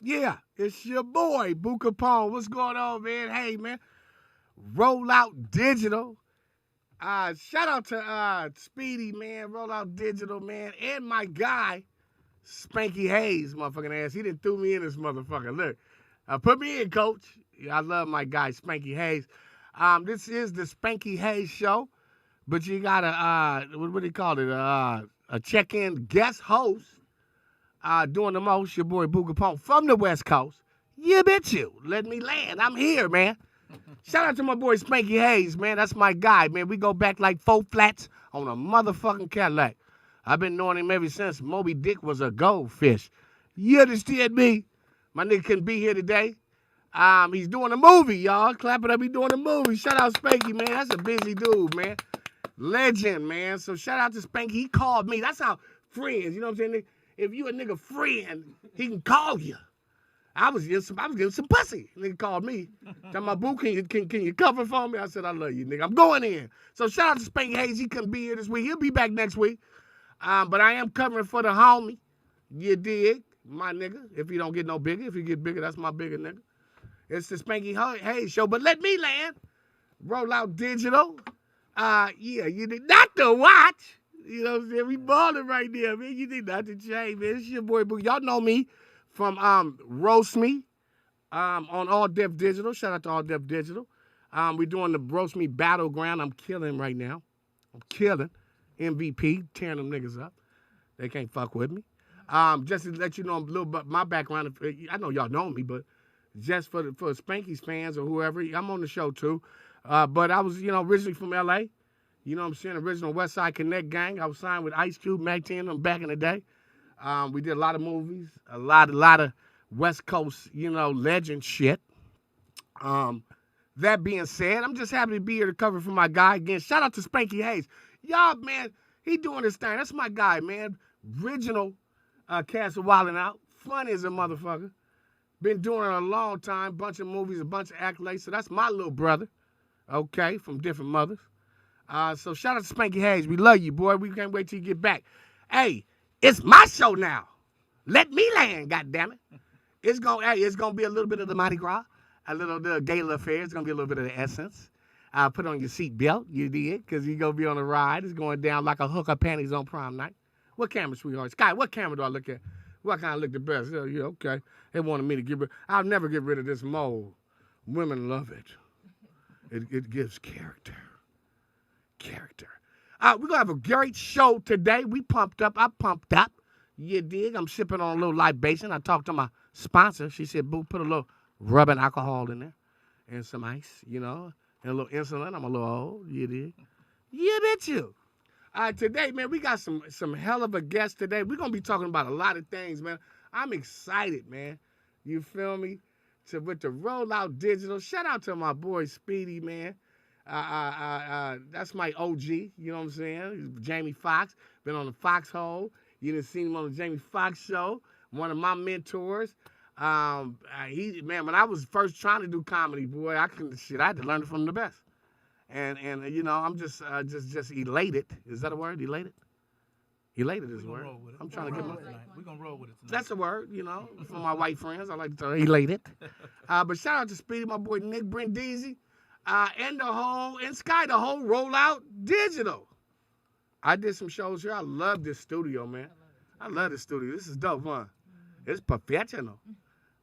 Yeah, it's your boy, Booga Kapone. What's going on, man? Hey, man. Rollout Digital. Shout out to Speedy, man. Rollout Digital, man. And my guy, Spanky Hayes, motherfucking ass. He done threw me in this motherfucker. Look, put me in, coach. Yeah, I love my guy, Spanky Hayes. This is the Spanky Hayes show, but you got what do you call it? A check-in guest host. Doing the most, your boy Booga Kapone from the West Coast. Yeah, bitch you. Let me land. I'm here, man. Shout out to my boy Spanky Hayes, man. That's my guy, man. We go back like 4 flats on a motherfucking Cadillac. I've been knowing him ever since Moby Dick was a goldfish. You understand me? My nigga couldn't be here today. He's doing a movie, y'all. Clap it up. He's doing a movie. Shout out Spanky, man. That's a busy dude, man. Legend, man. So shout out to Spanky. He called me. That's how friends, you know what I'm saying? If you a nigga friend, he can call you. I was getting some pussy. Nigga called me. Tell my boo, can you cover for me? I said, I love you, nigga. I'm going in. So shout out to Spanky Hayes. He couldn't be here this week. He'll be back next week. But I am covering for the homie. You dig? My nigga. If he don't get no bigger. If he get bigger, that's my bigger nigga. It's the Spanky Hayes show. But let me land. Roll out digital. Yeah, you need not to watch. You know what I'm saying? We balling right there, man. You need not to change, man. It's your boy Boo. Y'all know me from Roast Me on All Def Digital. Shout out to All Def Digital. We're doing the Roast Me Battleground. I'm killing right now. I'm killing. MVP, tearing them niggas up. They can't fuck with me. Just to let you know a little bit my background. I know y'all know me, but just for Spanky's fans or whoever, I'm on the show too. But I was, originally from LA. You know what I'm saying? Original West Side Connect gang. I was signed with Ice Cube, Mac 10 back in the day. We did a lot of movies, a lot of West Coast, legend shit. That being said, I'm just happy to be here to cover for my guy again. Shout out to Spanky Hayes. Y'all, man, he doing his thing. That's my guy, man. Original cast of Wildin' Out. Funny as a motherfucker. Been doing it a long time. Bunch of movies, a bunch of accolades. So that's my little brother. Okay, from different mothers. So shout out to Spanky Hayes. We love you, boy. We can't wait till you get back. Hey, it's my show now. Let me land, goddammit. It's gonna be a little bit of the Mardi Gras, a little bit of gala affair. It's gonna be a little bit of the essence. Put on your seatbelt, you did, because you're gonna be on a ride. It's going down like a hooker panties on prom night. What camera, sweetheart? Sky, what camera do I look at? What kind of look the best? Yeah, okay. They wanted me to get rid. I'll never get rid of this mold. Women love it. It gives character. We're going to have a great show today. We pumped up. I pumped up. You dig? I'm sipping on a little libation. I talked to my sponsor. She said, Boo, put a little rubbing alcohol in there and some ice, and a little insulin. I'm a little old. You dig? Yeah, bet you. Today, man, we got some hell of a guest today. We're going to be talking about a lot of things, man. I'm excited, man. You feel me? With the Rollout Digital. Shout out to my boy Speedy, man. That's my OG, you know what I'm saying? Jamie Foxx, been on the Foxhole. You done seen him on the Jamie Foxx show. One of my mentors. When I was first trying to do comedy, boy, I had to learn it from the best. And I'm just elated. Is that a word? Elated? Elated is a word. I'm trying to get my. We're gonna roll with it tonight. That's a word, for my white friends. I like to tell elated. But shout out to Speedy, my boy Nick Brindisi. And Sky, the whole Rollout Digital. I did some shows here. I love this studio, man. I love this studio. This is dope, huh? It's professional.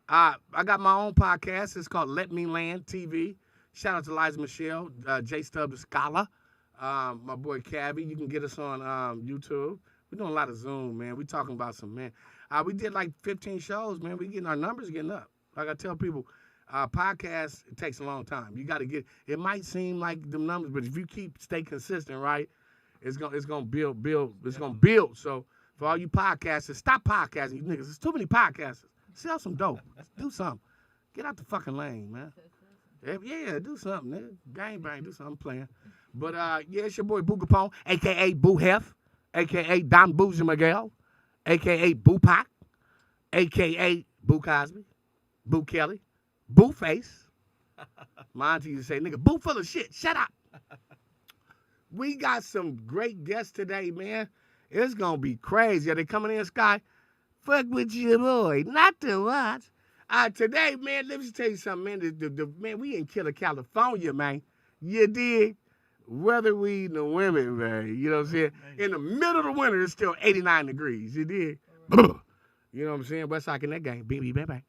I got my own podcast. It's called Let Me Land TV. Shout out to Liza Michelle, J Stub the Scholar, my boy Cabby. You can get us on YouTube. We're doing a lot of Zoom, man. We talking about some, man. We did like 15 shows, man. Our numbers getting up. Like I tell people, podcast, it takes a long time. You got to it might seem like the numbers, but if you stay consistent, right, it's gonna build. It's gonna build. So for all you podcasters, stop podcasting, you niggas. There's too many podcasters. Sell some dope. Do something. Get out the fucking lane, man. Yeah, do something, nigga. Gang bang, do something. I'm playing. But it's your boy Booga Kapone, aka Boo Hef, aka Don Boozy Miguel, aka Boo Pac, aka Boo Cosby, Boo Kelly. Boo face. My auntie used to say, nigga, boo full of shit. Shut up. We got some great guests today, man. It's going to be crazy. Are they coming in, Sky? Fuck with your boy. Not to watch. Today, man, let me tell you something, man. Man, we in Killer, California, man. You dig? Weather we the women, man. You know what I'm saying? In the middle of the winter, it's still 89 degrees. You dig? You know what I'm saying? West Side in that game. Bing, bang, bang.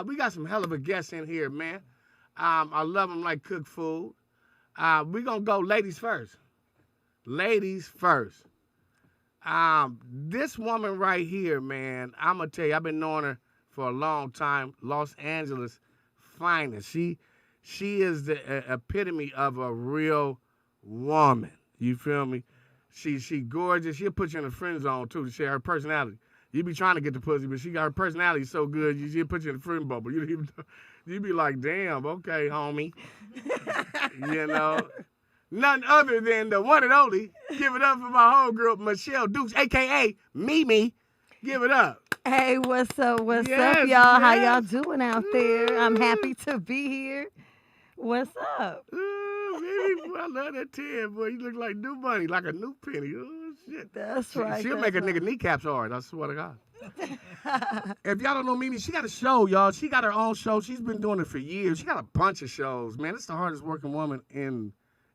We got some hell of a guests in here, man. I love them like cook food. We going to go ladies first. Ladies first. This woman right here, man, I'm going to tell you, I've been knowing her for a long time. Los Angeles finest. She is the epitome of a real woman. You feel me? She gorgeous. She'll put you in the friend zone, too, to share her personality. You be trying to get the pussy, but she got her personality so good, she'll put you in the friend bubble. You be like, damn, okay, homie. You know? None other than the one and only. Give it up for my homegirl, Michelle Dukes, a.k.a. Mimi. Give it up. Hey, what's up? What's Yes, up, y'all? How yes. y'all doing out there? I'm happy to be here. What's up? Mimi, I love that 10, boy. You look like new money, like a new penny. Oh, shit. That's right. She'll make a nigga kneecaps hard, I swear to God. If y'all don't know Mimi, she got a show, y'all. She got her own show. She's been doing it for years. She got a bunch of shows, man. It's the hardest working woman in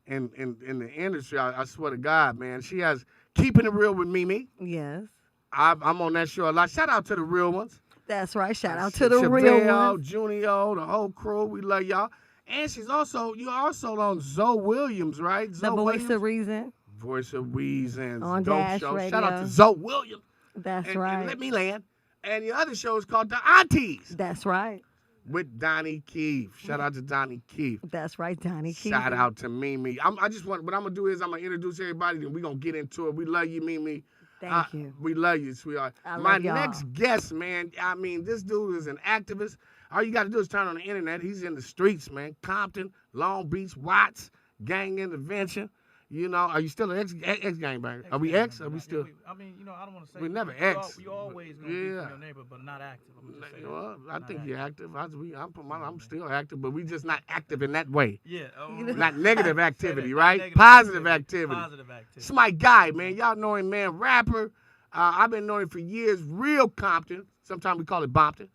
the industry. I swear to God, man. She has Keeping It Real with Mimi. Yes. I'm on that show a lot. Shout out to the real ones. That's right. Shout out to the Chevelle, real ones. Junio, the whole crew. We love y'all. And you're also on Zoe Williams, right? The Zoe voice Williams? of reason. Voice of Reasons. On Dope Dash show. Radio. Shout out to Zoe Williams. That's And right. let me land. And your other show is called The Aunties That's right. with Donnie Keefe. Shout out to Donnie Keefe. That's right, Donnie. Shout out to Mimi. What I'm gonna do is I'm gonna introduce everybody, and we're gonna get into it. We love you, Mimi. Thank you. We love you, sweetheart. I My love y'all. next guest, man, I mean, this dude is an activist. All you gotta do is turn on the internet. He's in the streets, man. Compton, Long Beach, Watts, gang intervention. You know, are you still an ex-gangbanger? Are we ex? Are we still? I mean, I don't want to say. We never ex. You always gonna be from your neighbor, but not active. I'm gonna just say that. Well, I Not think active. you're active. I'm still active, but we just not active in that way. Yeah. Not negative activity, Not right? negative Positive activity. Positive activity. It's my guy, man. Y'all know him, man. Rapper. I've been knowing him for years. Real Compton. Sometimes we call it Bompton.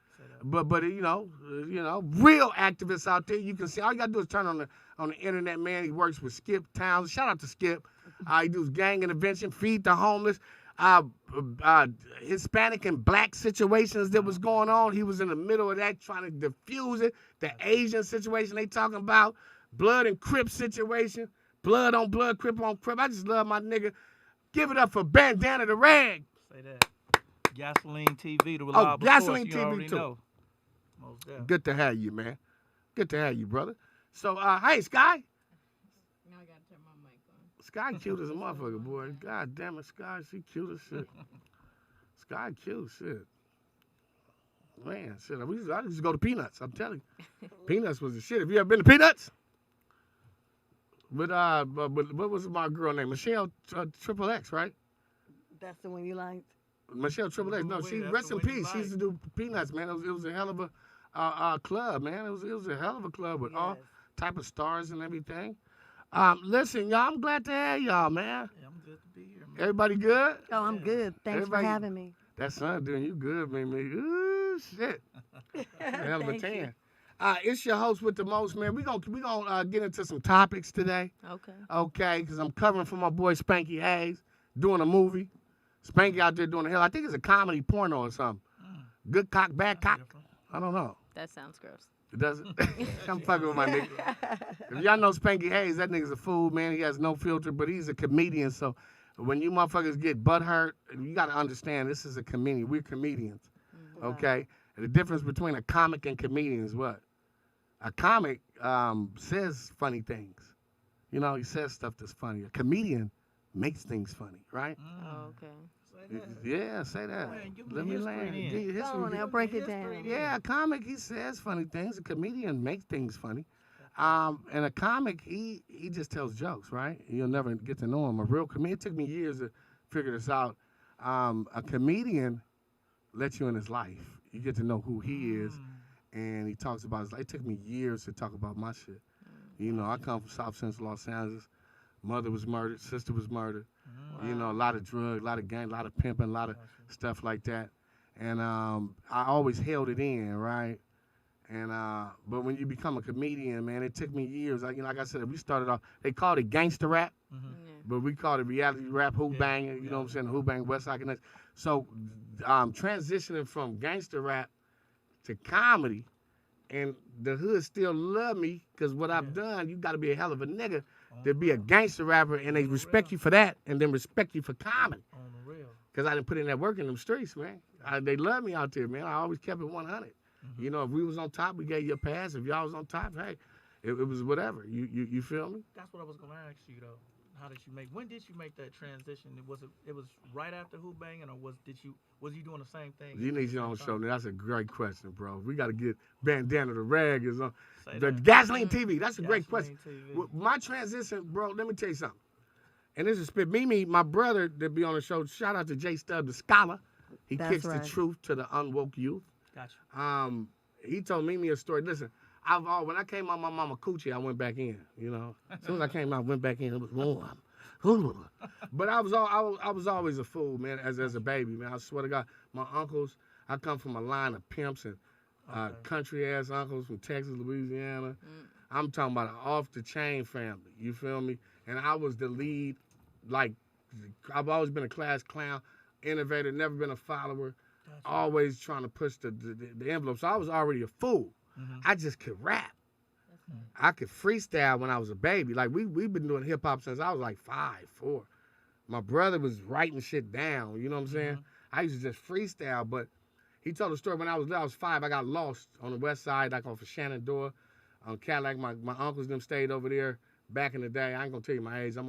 But you know, real activists out there. You can see. All you gotta do is turn on the internet, man. He works with Skip Towns. Shout out to Skip. He does gang intervention, feed the homeless, Hispanic and black situations that was going on. He was in the middle of that, trying to diffuse it. The Asian situation they talking about, blood and Crip situation, blood on blood, Crip on Crip. I just love my nigga. Give it up for Bandana the Rag. Say that. Gasoline TV, the reliable Gasoline source, you TV already too. know. Most definitely. Good to have you, man. Good to have you, brother. So, hey, Sky. Now I gotta turn my mic on. Sky cute as a motherfucker, boy. God damn it, Sky, she cute as shit. Sky cute, shit. Man, shit, I used to go to Peanuts, I'm telling you. Peanuts was the shit. Have you ever been to Peanuts? But what was my girl name? Michelle Triple X, right? That's the one you liked. Michelle Triple X. No, she That's rest the in way you peace. She used to like. do Peanuts, man. It was a hell of a club, man. It was a hell of a club with all Yes. type of stars and everything. Listen, y'all, I'm glad to have y'all, man. Yeah, I'm good to be here, man. Everybody good? Oh, I'm good. Thanks Everybody- for having me. That son doing you good, man. Ooh, shit. Hell of a Thank you. 10. It's your host with the most, man. We gonna get into some topics today, Okay. okay? Because I'm covering for my boy Spanky HAYES, doing a movie. Spanky out there doing the hell. I think it's a comedy porno or something. Good cock, bad cock. Different. I don't know. That sounds gross. It doesn't. I'm fucking with my nigga. If y'all know Spanky HAYES, that nigga's a fool, man. He has no filter, but he's a comedian. So when you motherfuckers get butt hurt, you got to understand this is a comedian. We're comedians, okay? And the difference between a comic and comedian is what? A comic says funny things. You know, he says stuff that's funny. A comedian makes things funny, right? Oh, okay. Say that. Yeah, say that. Go ahead, give me Let me history land. then. Give you Go on history. now, break it History down. then. Yeah, a comic, he says funny things. A comedian makes things funny. And a comic, he just tells jokes, right? You'll never get to know him. A real comedian, it took me years to figure this out. A comedian lets you in his life. You get to know who he is, and he talks about his life. It took me years to talk about my shit. You know, I come from South Central Los Angeles. Mother was murdered, sister was murdered. You know, a lot of drugs, a lot of gang, a lot of pimping, a lot of stuff like that. And I always held it in, right? And but when you become a comedian, man, it took me years. Like I said, we started off. They called it gangster rap, Mm-hmm. Yeah. but we called it reality rap, who Yeah, banging. You know what I'm saying? Who bang, West Side Connect. So transitioning from gangster rap to comedy, and the hood still love me because what I've done. You got to be a hell of a nigga to be a gangster rapper, and they respect you for that, and then respect you for comedy. On the real. Because I didn't put in that work in them streets, man. They love me out there, man. I always kept it 100. Mm-hmm. You know, if we was on top, we gave you a pass. If y'all was on top, hey, it was whatever. You feel me? That's what I was gonna ask you though. How did you make? When did you make that transition? It was right after Who Banging, or was you doing the same thing? You need your own show. Now, that's a great question, bro. We got to get Bandana the Rag is on. Say The that. Gasoline TV. That's a great question. Gasoline TV. My transition, bro, let me tell you something. And this is spit. Mimi, my brother that be on the show, shout out to J Stubb, the scholar. He That's kicks right. the truth to the unwoke youth. Gotcha. He told Mimi a story. Listen, when I came out my mama coochie, I went back in. You know, as soon as I came out, I went back in. It was warm. But I was always a fool, man. As a baby, man. I swear to God, my uncles. I come from a line of pimps and country ass uncles from Texas, Louisiana. I'm talking about an off the chain family. You feel me? And I was the lead. Like, I've always been a class clown, innovator, never been a follower. Gotcha. Always trying to push the envelope. So I was already a fool. Mm-hmm. I just could rap. I could freestyle when I was a baby. Like we've been doing hip hop since I was like 5, 4. My brother was writing shit down. You know what I'm saying? I used to just freestyle. But he told a story when I was 5. I got lost on the west side, like off of Shenandoah, on Cadillac. My uncles them stayed over there back in the day. I ain't gonna tell you my age. I'm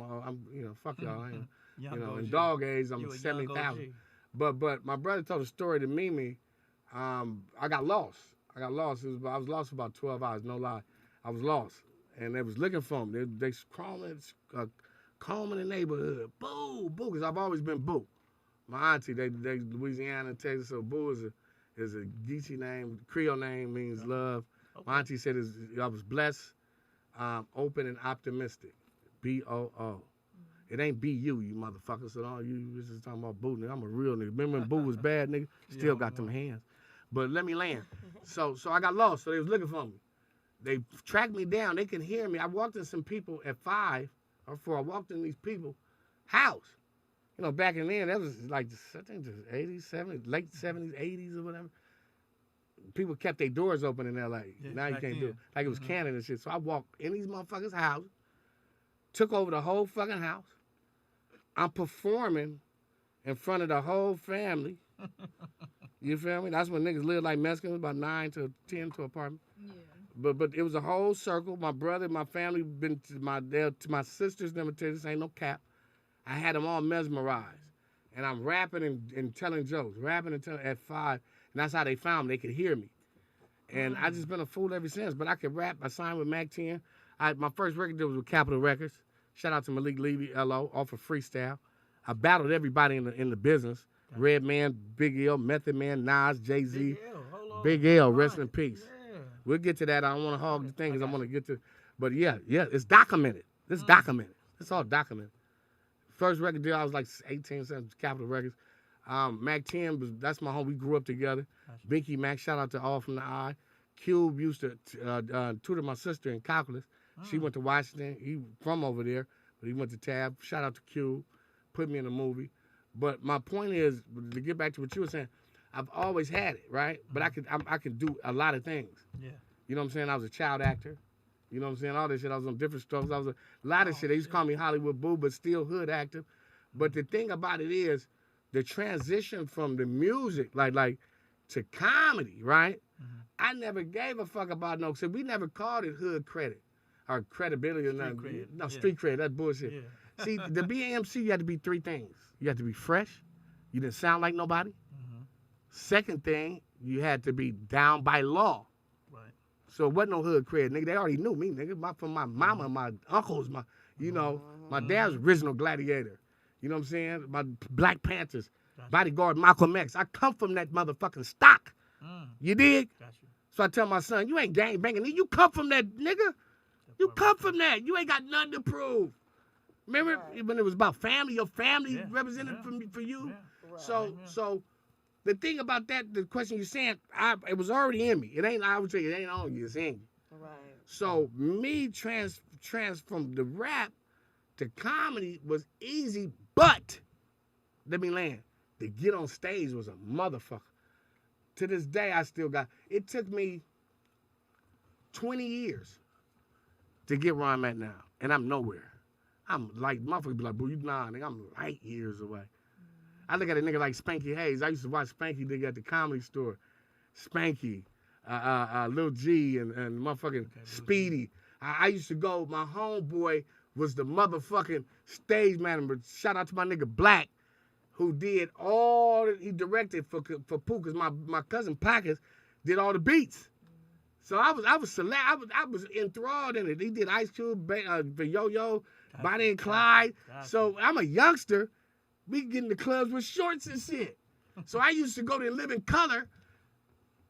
fuck y'all. I ain't, in dog age, I'm 70,000. But my brother told a story to Mimi. I got lost. I was lost for about 12 hours, no lie. I was lost. And they was looking for me. They combing the neighborhood. Boo, boo, because I've always been Boo. My auntie, they Louisiana, Texas, so Boo is a Geechee name. Creole name means love. Okay. My auntie said I was blessed, open, and optimistic. B-O-O. It ain't B-U, you motherfucker. So you was just talking about Boo, nigga. I'm a real nigga. Remember when Boo was bad, nigga? Still got them hands. But let me land. So I got lost. So they was looking for me. They tracked me down. They can hear me. I walked in some people at 5 or 4. I walked in these people's house. You know, back in then, that was like, I think the 80s, 70s, late 70s, 80s or whatever. People kept their doors open in L.A. Yeah, Now you back can't do it. then. Like it was Canada and shit. So I walked in these motherfuckers' house, took over the whole fucking house. I'm performing in front of the whole family. You feel me? That's when niggas lived like Mexicans, about 9 to 10 to apartment. Yeah. But it was a whole circle. My brother, my family, been to my sisters, never tell you this ain't no cap. I had them all mesmerized. And I'm rapping and telling jokes, rapping and telling at 5. And that's how they found me. They could hear me. And I just been a fool ever since. But I could rap. I signed with Mac 10. My first record deal was with Capitol Records. Shout out to Malik Levy, L.O., off of Freestyle. I battled everybody in the business. Redman, Big L, Method Man, Nas, Jay-Z. Big L, rest in peace. Yeah. We'll get to that. I don't want to hog the thing because I want to get to. But yeah, it's documented. It's documented. It's all documented. First record deal, I was like 18, Capitol Records. Mac 10, that's my home. We grew up together. Gotcha. Binky Mac, shout out to All From the Eye. Cube used to tutor my sister in calculus. She went to Washington. He from over there, but he went to Tab. Shout out to Cube. Put me in a movie. But my point is, to get back to what you were saying, I've always had it, right? But I could do a lot of things. Yeah. You know what I'm saying? I was a child actor. You know what I'm saying? All this shit. I was on different stuff. I was a lot of shit. They used to call me Hollywood Boo, but still hood active. But the thing about it is, the transition from the music, like to comedy, right? I never gave a fuck about no. So we never called it hood credit or credibility or nothing. Cred. No, Yeah. street credit. That's bullshit. Yeah. See, to be an MC, you had to be 3 things. You had to be fresh. You didn't sound like nobody. Second thing, you had to be down by law. Right. So it wasn't no hood cred, nigga. They already knew me, nigga. From my mama, my uncles, my dad's original gladiator. You know what I'm saying? My Black Panthers, bodyguard Malcolm X. I come from that motherfucking stock. You dig? Gotcha. So I tell my son, you ain't gang banging. You come from that, nigga. You come from that. You ain't got nothing to prove. Remember when it was about family, your family represented for you? Yeah. So the thing about that, the question you're saying, it was already in me. It ain't. I would say it ain't on you. It's in you. Right. So me trans from the rap to comedy was easy, but let me land. To get on stage was a motherfucker. To this day, I still got. It took me 20 years to get where I'm at now, and I'm nowhere. I'm like, motherfuckers be like, boo, you nah, nigga, I'm light years away. I look at a nigga like Spanky Hayes. I used to watch Spanky nigga at the Comedy Store. Spanky, Lil G, and motherfucking Speedy. I used to go, my homeboy was the motherfucking stage manager. Shout out to my nigga Black, who did he directed for Pooh, because my cousin Pockets did all the beats. So I was enthralled in it. He did Ice Cube, for Yo-Yo, Bonnie and Clyde. So I'm a youngster. We get in the clubs with shorts and shit. So I used to go to Live in Color,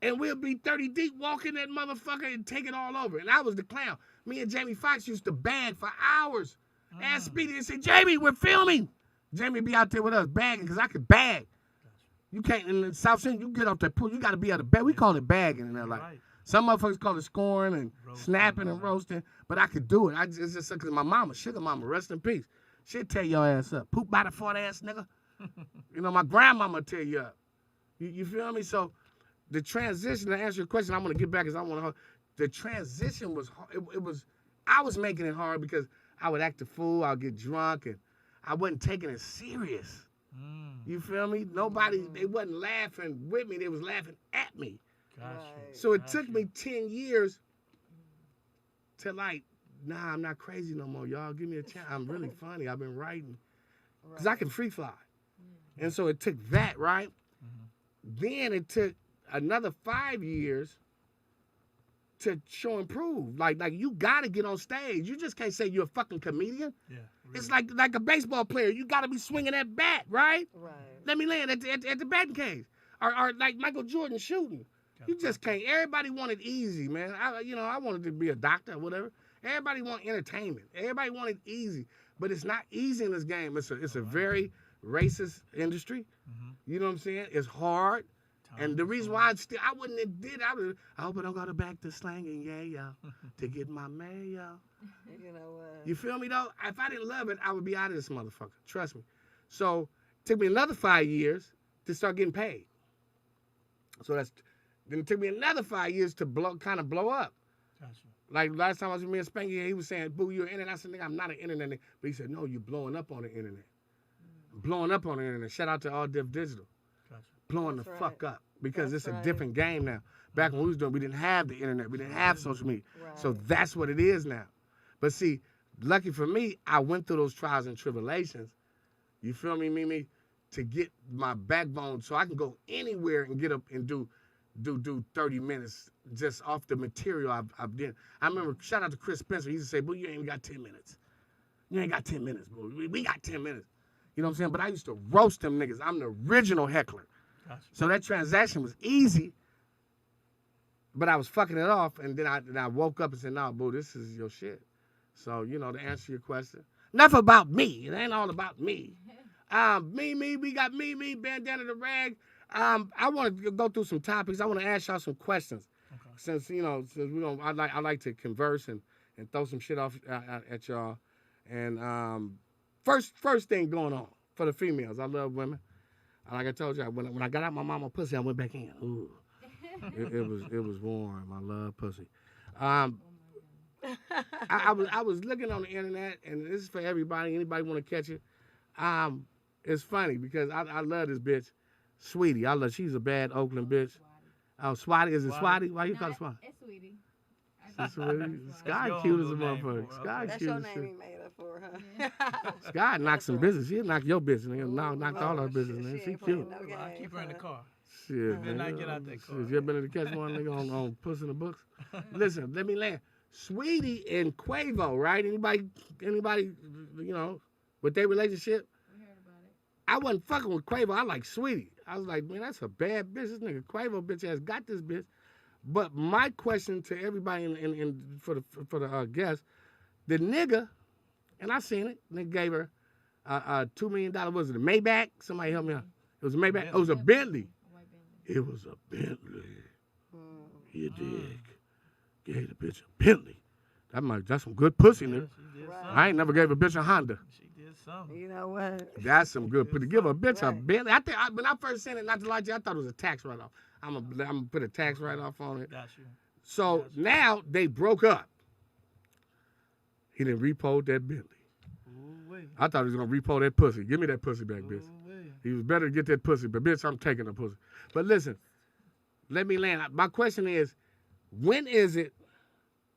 and we'll be 30 deep walking that motherfucker and take it all over. And I was the clown. Me and Jamie Foxx used to bag for hours. Ask Speedy and say, Jamie, we're filming. Jamie be out there with us bagging, because I could bag. You can't, in the South End, you get off that pool, you got to be able to bag. We call it bagging in LA. Right. Some motherfuckers call it scoring and snapping and roasting, but I could do it. It's just because my mama, sugar mama, rest in peace, she'll tear your ass up. Poop by the fart ass nigga. You know, my grandmama tear you up. You feel me? So the transition, to answer your question, I'm going to get back because I want to, the transition was hard. I was making it hard because I would act a fool, I'd get drunk, and I wasn't taking it serious. You feel me? Nobody, they wasn't laughing with me, they was laughing at me. Gotcha. So it took me 10 years to like, nah, I'm not crazy no more, y'all. Give me a chance. I'm really funny. I've been writing. Because I can free fly. And so it took that, right? Then it took another 5 years to show and prove. Like you got to get on stage. You just can't say you're a fucking comedian. Yeah, really. It's like a baseball player. You got to be swinging that bat, right? Right. Let me land at the batting cage. Or like Michael Jordan shooting. You just can't. Everybody wanted easy, man. I wanted to be a doctor or whatever. Everybody wanted entertainment. Everybody wanted easy. But it's not easy in this game. It's a very racist industry. You know what I'm saying? It's hard. And the reason why I wouldn't have did it, I hope I don't go back to slanging, to get my mayo. You know what? You feel me, though? If I didn't love it, I would be out of this motherfucker. Trust me. So it took me another 5 years to start getting paid. So then it took me another 5 years to blow up. Gotcha. Like last time I was with me and Spanky, he was saying, boo, you're an internet. I said, nigga, I'm not an internet nigga. But he said, no, you're blowing up on the internet. Blowing up on the internet. Shout out to All Diff Digital. Gotcha. Blowing the fuck up. Because it's a different game now. Back when we was doing, we didn't have the internet. We didn't have social media. Right. So that's what it is now. But see, lucky for me, I went through those trials and tribulations. You feel me, Mimi? To get my backbone so I can go anywhere and get up and do 30 minutes just off the material I've done. I remember, shout out to Chris Spencer. He used to say, boo, you ain't got 10 minutes. You ain't got 10 minutes, boo. We got 10 minutes. You know what I'm saying? But I used to roast them niggas. I'm the original heckler. Gotcha. So that transaction was easy, but I was fucking it off, and then I woke up and said, nah, boo, this is your shit. So, to answer your question, enough about me. It ain't all about me. We got me, Bandana the Rag. I want to go through some topics. I want to ask y'all some questions. Okay. Since we don't, I like to converse and throw some shit off at y'all. And first thing going on for the females, I love women. Like I told you, when I got out my mama pussy, I went back in. Ooh, it was warm. I love pussy. I was looking on the internet, and this is for everybody. Anybody want to catch it? It's funny because I love this bitch, Sweetie. She's a bad Oakland bitch. Oh, Swatty, is it Swatty? Why you call it Swatty? It's Sweetie. Sky cute as a motherfucker. Sky That's cute your as name shit. he made up for, huh? Sky knocked some business. She'll knock your business. Knock all her business, man. She cute. No, I keep her in the car. Shit, Then I get out that car. You ever been to catch one nigga on Puss in the Books? Listen, let me land. Sweetie and Quavo, right? Anybody, with their relationship? We heard about it. I wasn't fucking with Quavo. I like Sweetie. I was like, man, that's a bad bitch. This nigga Quavo bitch ass got this bitch. But my question to everybody for the guests, the nigga, and I seen it, nigga gave her $2 million. Was it a Maybach? Somebody help me out. It was a Maybach. It was a Bentley. It was a Bentley. Mm. You dig? Gave the bitch a Bentley. That's some good pussy, nigga. She did Right. something. I ain't never gave a bitch a Honda. She did something. You know what? That's some good. But to give a bitch a Right. Bentley, when I first seen it, not to lie to you, I thought it was a tax write-off. I'm gonna put a tax write-off on it. Got you. So Gotcha. now they broke up. He done repoed that Bentley. Ooh-wee. I thought he was gonna repo that pussy. Give me that pussy back, bitch. Ooh-wee. He was better to get that pussy, but bitch, I'm taking the pussy. But listen, let me land. My question is, when is it?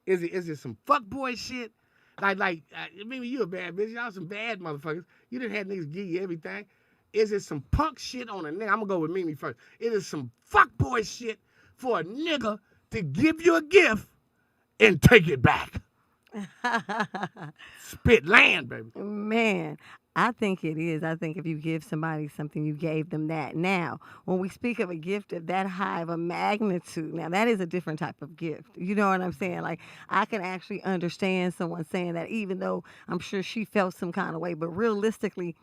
Is it some fuckboy shit? Maybe you a bad bitch. Y'all some bad motherfuckers. You done had niggas give you everything. Is it some punk shit on a nigga? I'm gonna go with Mimi first. It is some fuckboy shit for a nigga to give you a gift and take it back. Spit land, baby. Man, I think it is. I think if you give somebody something, you gave them that. Now, when we speak of a gift of that high of a magnitude, now that is a different type of gift. You know what I'm saying? Like, I can actually understand someone saying that, even though I'm sure she felt some kind of way, but realistically,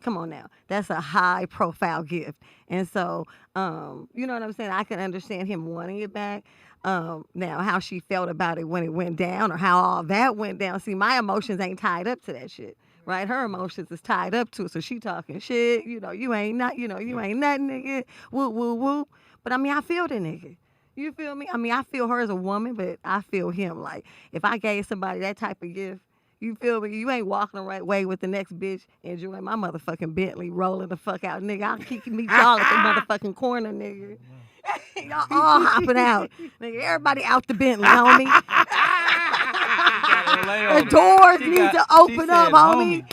come on now, that's a high profile gift. And so, you know what I'm saying? I can understand him wanting it back. Now, how she felt about it when it went down or how all that went down. See, my emotions ain't tied up to that shit, right? Her emotions is tied up to it. So she talking shit, you ain't nothing, nigga. Woo, woo, woo. But I mean, I feel the nigga. You feel me? I mean, I feel her as a woman, but I feel him. Like, if I gave somebody that type of gift, you feel me? You ain't walking the right way with the next bitch enjoying my motherfucking Bentley, rolling the fuck out, nigga. I'll meet y'all at the motherfucking corner, nigga. Y'all all hopping out. Nigga, everybody out the Bentley, homie. The doors need to open up, homie.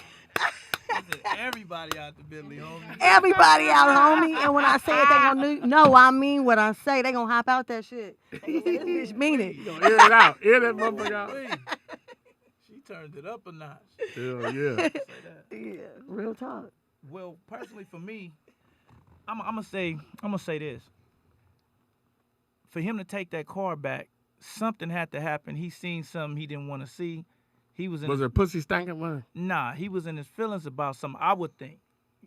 Everybody out the Bentley, homie. Everybody out, homie. And when I say it, they gonna know I mean what I say. They gonna hop out that shit. They gonna say, this bitch mean it. You gonna air it out. Air that motherfucker out. She turned it up a notch. Hell yeah. Yeah, real talk. Well, personally for me, I'm gonna say this. For him to take that car back, something had to happen. He seen something he didn't want to see. He was in Was his, her pussy stinking? One? Nah, he was in his feelings about something. I would think.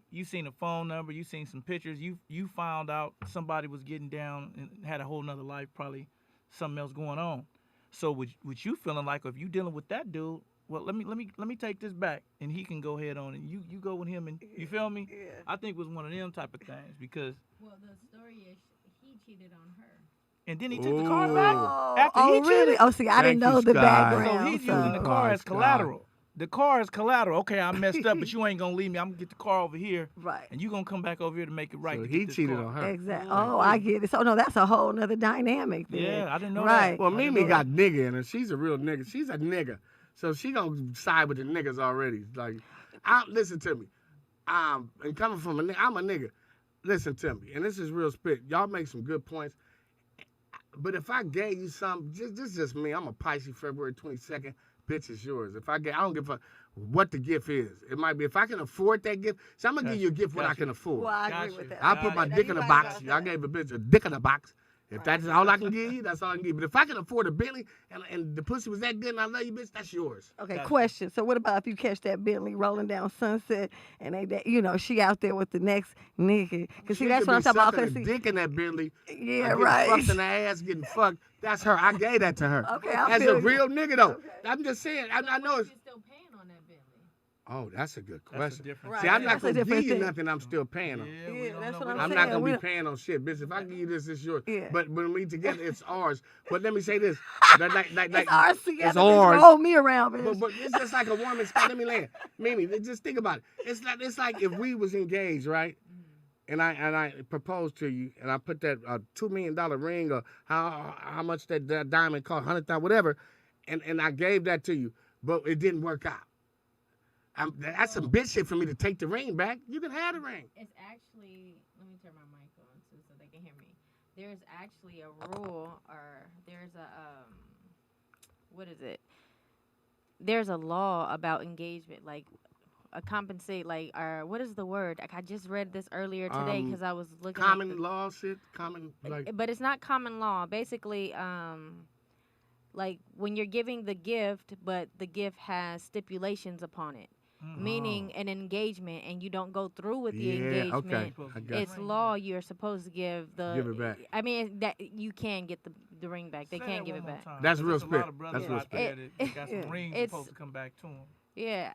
You seen a phone number, you seen some pictures, you found out somebody was getting down and had a whole nother life, probably something else going on. So with you feeling like if you dealing with that dude, well, let me take this back and he can go ahead on and you go with him and you feel me? Yeah. I think it was one of them type of things because Well, the story is he cheated on her. and then he took the car back Oh, after he really? cheated. Oh, see, I didn't Thank know you, the Sky. background. So he's using the so- car as Sky. collateral. The car is collateral. Okay, I messed up, but you ain't gonna leave me. I'm gonna get the car over here, Right. and you gonna come back over here to make it right. So to he get this cheated car. on her. Exactly. Yeah. Oh, I get it. So no, that's a whole nother dynamic then. Yeah, I didn't know Right. that. Well, I didn't Mimi know got that. nigga in her. She's a real nigga. She's a nigga. So she gonna side with the niggas already. Like, listen to me. And coming from a nigga, I'm a nigga. Listen to me. And this is real spit. Y'all make some good points. But if I gave you something, just me. I'm a Pisces, February 22nd. Bitch, it's yours. I don't give a what the gift is. It might be if I can afford that gift. So I'm gonna give you a gift what I Gotcha. can afford. Well, I Got agree you. with that. I put my Got dick in a Right box. about I that. gave a bitch a dick in a box. If Right. that's all I can give you, that's all I can give you. But if I can afford a Bentley and the pussy was that good and I love you, bitch, that's yours. Okay, Gotcha. question. So what about if you catch that Bentley rolling down Sunset and she out there with the next nigga? Because see, She that's could what be I'm talking about. sucking 'Cause a see, dick in that Bentley. yeah, getting right. fucked in the ass, getting fucked. That's her. I gave that to her. Okay, I As feel a you. real nigga though. Okay. I'm just saying. I know What it's. if you're still paying on that Bentley? Oh, that's a good That's a question. different. Right. See, I'm not That's a gonna give different you thing. nothing. I'm still paying on. Yeah, Yeah, we don't that's know what what I'm I'm it not saying. gonna be We- paying on shit, bitch. If I give you this, it's yours. Yeah. But when we together, it's ours. But let me say this. Like, It's ours together. It's bitch. ours. Roll me around, bitch. But it's just like a woman. Scott, let me land. Mimi, just think about it. It's like if we was engaged, right? And I proposed to you, and I put that $2 million ring, or how much that diamond cost, 100,000, whatever, and I gave that to you, but it didn't work out. That's some bitch shit for me to take the ring back. You can have the ring. It's actually, let me turn my mic on so they can hear me. There's actually a rule, or there's a what is it? There's a law about engagement, like a compensate, like, or what is the word? Like, I just read this earlier today because I was looking up Common law shit, but it's not common law. Basically, like when you're giving the gift, but the gift has stipulations upon it. meaning an engagement, and you don't go through with the Yeah, okay. engagement, I got it's you. law. You're supposed to give Give it back. I mean, that you can get the ring back. They Say can that give one it more back. time, That's 'cause real there's a lot spit. of brothers That's real out spit. there that got some rings It's- supposed to come back to them. Yeah,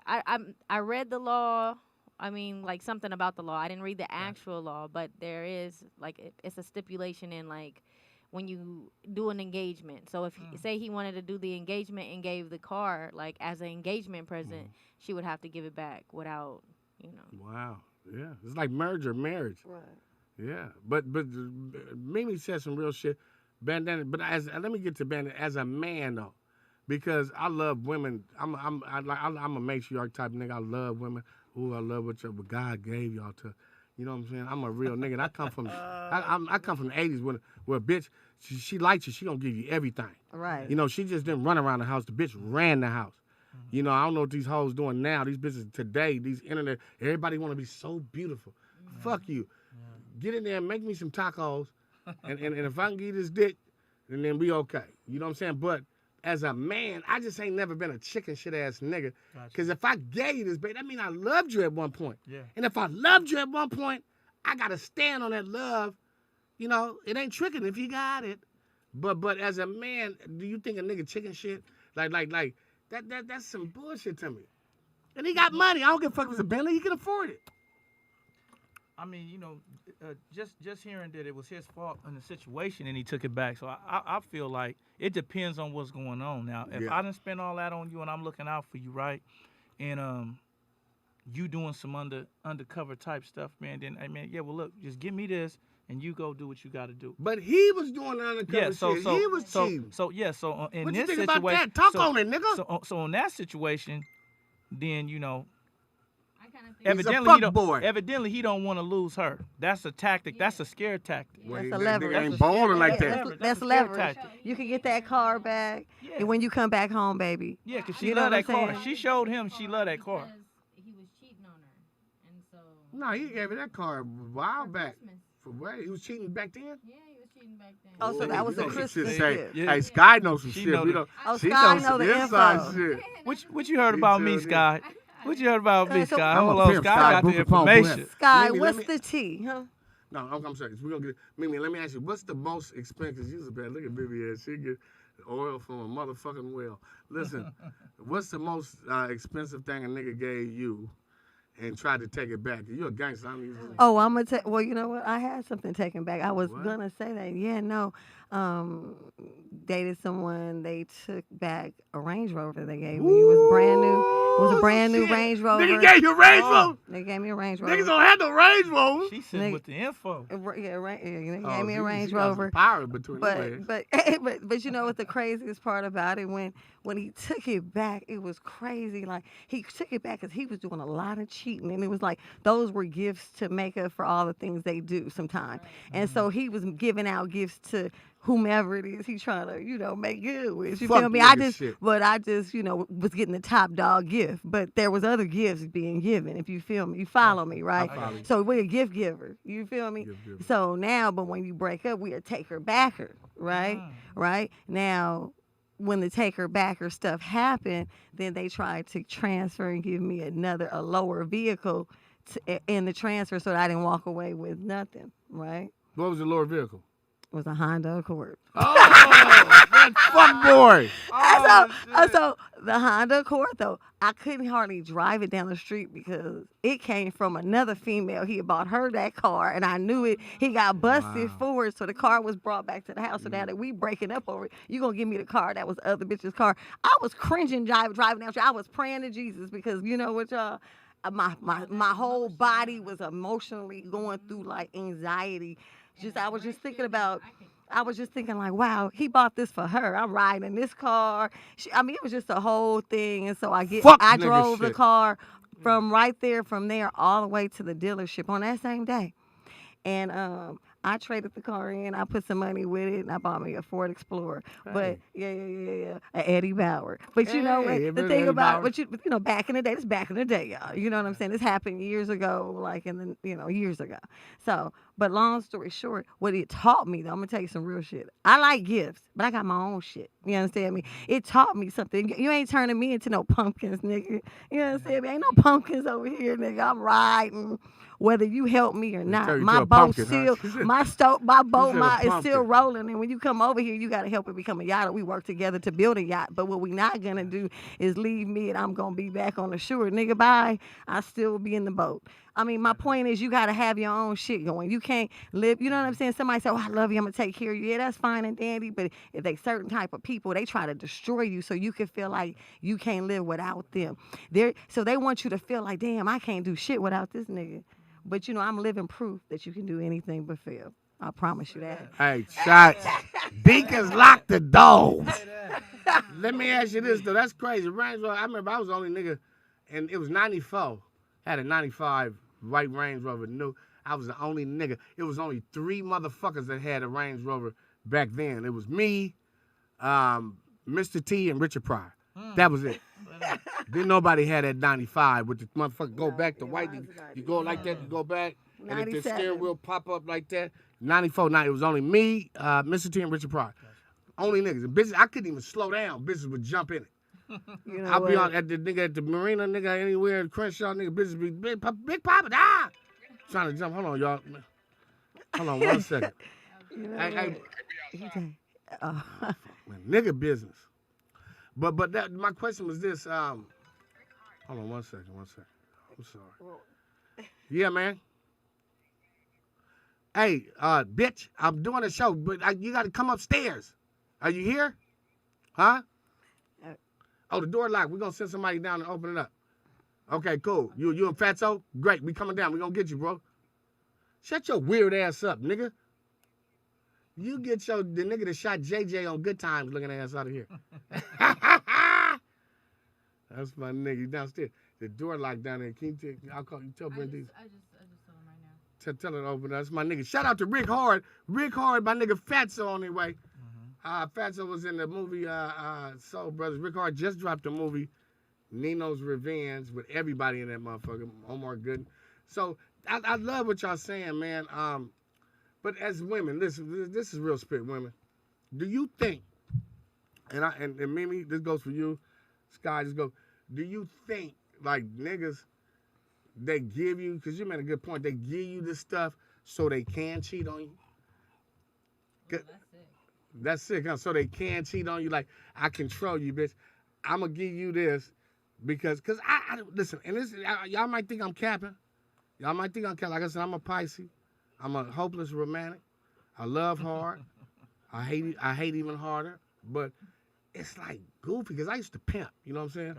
I read the law. I mean, like something about the law. I didn't read the actual law, but there is like it's a stipulation in like when you do an engagement. So if say he wanted to do the engagement and gave the car like as an engagement present, she would have to give it back without, you know. Wow. Yeah. It's like marriage. Right. Yeah. But Mimi said some real shit. Bandana. But let me get to bandana as a man though, because I love women. I'm a matriarch type of nigga. I love women. Ooh, I love what God gave y'all to. You know what I'm saying? I'm a real nigga. And I come from I come from the '80s where a bitch she likes you. She gonna give you everything. Right. You know, she just didn't run around the house. The bitch ran the house. You know, I don't know what these hoes doing now. These bitches today, these internet, everybody want to be so beautiful. Fuck you. Get in there and make me some tacos. and if I can get this dick, then we okay. You know what I'm saying? But as a man, I just ain't never been a chicken shit ass nigga. Because if I gave you this, baby, that mean I loved you at one point. Yeah. And if I loved you at one point, I got to stand on that love. You know, it ain't tricking if you got it. But as a man, do you think a nigga chicken shit? Like that's some bullshit to me. And he got money. I don't give a fuck if it's a Bentley. He can afford it. I mean, you know, just hearing that it was his fault in the situation and he took it back. So I feel like it depends on what's going on. Now, if I didn't spend all that on you and I'm looking out for you, right, and you doing some undercover type stuff, man, then yeah, well look, just give me this and you go do what you got to do. But he was doing the undercover shit. He was cheating. So in What this you think situation, about that? Talk on it, nigga. So in that situation, then you know. I kind of think Evidently, he don't want to lose her. That's a tactic. That's a scare tactic. Well, That's a that leverage. nigga ain't balling like Yeah. that. That's a scare leverage. tactic. You can get that car back, Yeah. and when you come back home, baby. Yeah, because she You know loved what that I'm car. saying? She showed him she loved that car. Because he was cheating on her, and so. No, he gave me that car a while for back. Christmas. For what? He was cheating back then? Yeah, he was cheating back then. Oh, so that was You a know some Christmas shit say, gift. Yeah. Hey, Sky knows some She shit. know We the- don't. Oh, She Sky knows know some the inside info. shit. What you heard He about tell me, me. Sky? What you heard about me, Okay, so- Sky? I'm a Hold on, pimp, Sky Sky. got the Booga Paul, information. Sky, Mimi, let what's me- the tea, huh? No, I'm sorry. We're gonna get Mimi. Let me ask you, what's the most expensive? She's a bad. Look at Mimi ass. She get oil from a motherfucking well. Listen, what's the most expensive thing a nigga gave you and tried to take it back? You a gangster. I'm usually. Oh, I'm gonna take. Well, you know what? I had something taken back. I was What? gonna say that. Yeah, no. Dated someone. They took back a Range Rover they gave me. It was brand new. It was a brand new shit. Range Rover. Nigga gave you a Range Oh. Rover. They gave me a Range Rover. Niggas don't have no Range Rover. She sitting Nigga- with the info. They gave Oh, me a she Range got some Rover. Power between the legs. But you know what the craziest part about it when he took it back, it was crazy. Like he took it back because he was doing a lot of cheating, and it was like those were gifts to make up for all the things they do sometimes. And so he was giving out gifts to whomever it is he trying to make good with. You Fuck feel me? nigga shit. I just was getting the top dog gift, but there was other gifts being given. If you feel me, you follow me, right? I follow you. So we're a gift giver. You feel me? Gift giver. So now, but when you break up, we are taker backer, right? Right now, when the taker backer stuff happened, then they tried to transfer and give me a lower vehicle in the transfer, so that I didn't walk away with nothing, right? What was the lower vehicle? It was a Honda Accord. Oh, that fuck boy. So the Honda Accord, though, I couldn't hardly drive it down the street because it came from another female. He had bought her that car, and I knew it. He got busted for it, so the car was brought back to the house. So now that we breaking up over it, you gonna give me the car that was the other bitch's car. I was cringing driving down the street. I was praying to Jesus because you know what, y'all. My whole body was emotionally going through like anxiety. I was just thinking like, wow, he bought this for her. I'm riding in this car. It was just a whole thing. And so I Fuck drove nigga the shit. car from there all the way to the dealership on that same day. And I traded the car in. I put some money with it, and I bought me a Ford Explorer. But yeah, an Eddie Bauer. But you know what? Hey, The Eddie thing about Bauer. back in the day, this back in the day, y'all. You know what I'm saying? This happened years ago, like years ago. So, but long story short, what it taught me, though, I'm gonna tell you some real shit. I like gifts, but but I got my own shit. You understand me? It taught me something. You ain't turning me into no pumpkins, nigga. You understand me? Ain't no pumpkins over here, nigga. I'm riding. Whether you help me or Turn not, you my to a boat pumpkin, still, huh? my boat, said a is still pumpkin. rolling. And when you come over here, you gotta help it become a yacht. We work together to build a yacht. But what we not gonna do is leave me and I'm gonna be back on the shore, nigga. Bye. I still be in the boat. I mean, my point is, you gotta have your own shit going. You can't live. You know what I'm saying? Somebody say, "Oh, I love you. I'm gonna take care of you." Yeah, that's fine and dandy. But if they certain type of people, they try to destroy you so you can feel like you can't live without them. So they want you to feel like, damn, I can't do shit without this nigga. But you know, I'm living proof that you can do anything but fail. I promise you that. Hey, shots. Deacons lock the doors. Let me ask you this though. That's crazy. Range Rover. I remember I was the only nigga, and it was '94. Had a '95 white Range Rover new. I was the only nigga. It was only 3 motherfuckers that had a Range Rover back then. It was me, Mr. T, and Richard Pryor. That was it. Didn't nobody had that '95 with the motherfucker go back to white. You go like that, you go back, and if the steering 97. wheel pop up like that. '94, it was only me, Mr. T, and Richard Pryor. Only niggas. And bitches, I couldn't even slow down. Bitches would jump in it. You know I'll be what? on at the nigga at the marina, nigga anywhere, Crenshaw, nigga, bitches be big papa, ah! Trying to jump. Hold on, y'all. Hold on 1 second. You know Hey, what? He did. Oh. man, nigga business. But that my question was this. Hold on 1 second. I'm sorry. Yeah, man. Hey, bitch, I'm doing a show, but you got to come upstairs. Are you here? Huh? Oh, the door locked. We're going to send somebody down and open it up. Okay, cool. You and Fatso? Great. We coming down. We going to get you, bro. Shut your weird ass up, nigga. You get the nigga that shot JJ on Good Times looking ass out of here. That's my nigga. You downstairs. The door locked down there. Can you I'll call you. Tell Brandy. I just told him right now. Tell her to open up. That's my nigga. Shout out to Rick Hard. Rick Hard, my nigga Fatso on their way. Fatso was in the movie Soul Brothers. Rick Hard just dropped the movie Nino's Revenge with everybody in that motherfucker. Omar Gooden. So I love what y'all saying, man. But as women, this is real spit, women. Do you think, and Mimi, this goes for you, Sky, this goes, do you think, like, niggas, they give you, because you made a good point, they give you this stuff so they can cheat on you? Well, that's it. That's sick, huh? So they can cheat on you, like, I control you, bitch. I'm going to give you this because I listen, and this, y'all might think I'm capping. Y'all might think I'm capping. Like I said, I'm a Pisces. I'm a hopeless romantic. I love hard. I hate even harder. But it's like goofy because I used to pimp. You know what I'm saying?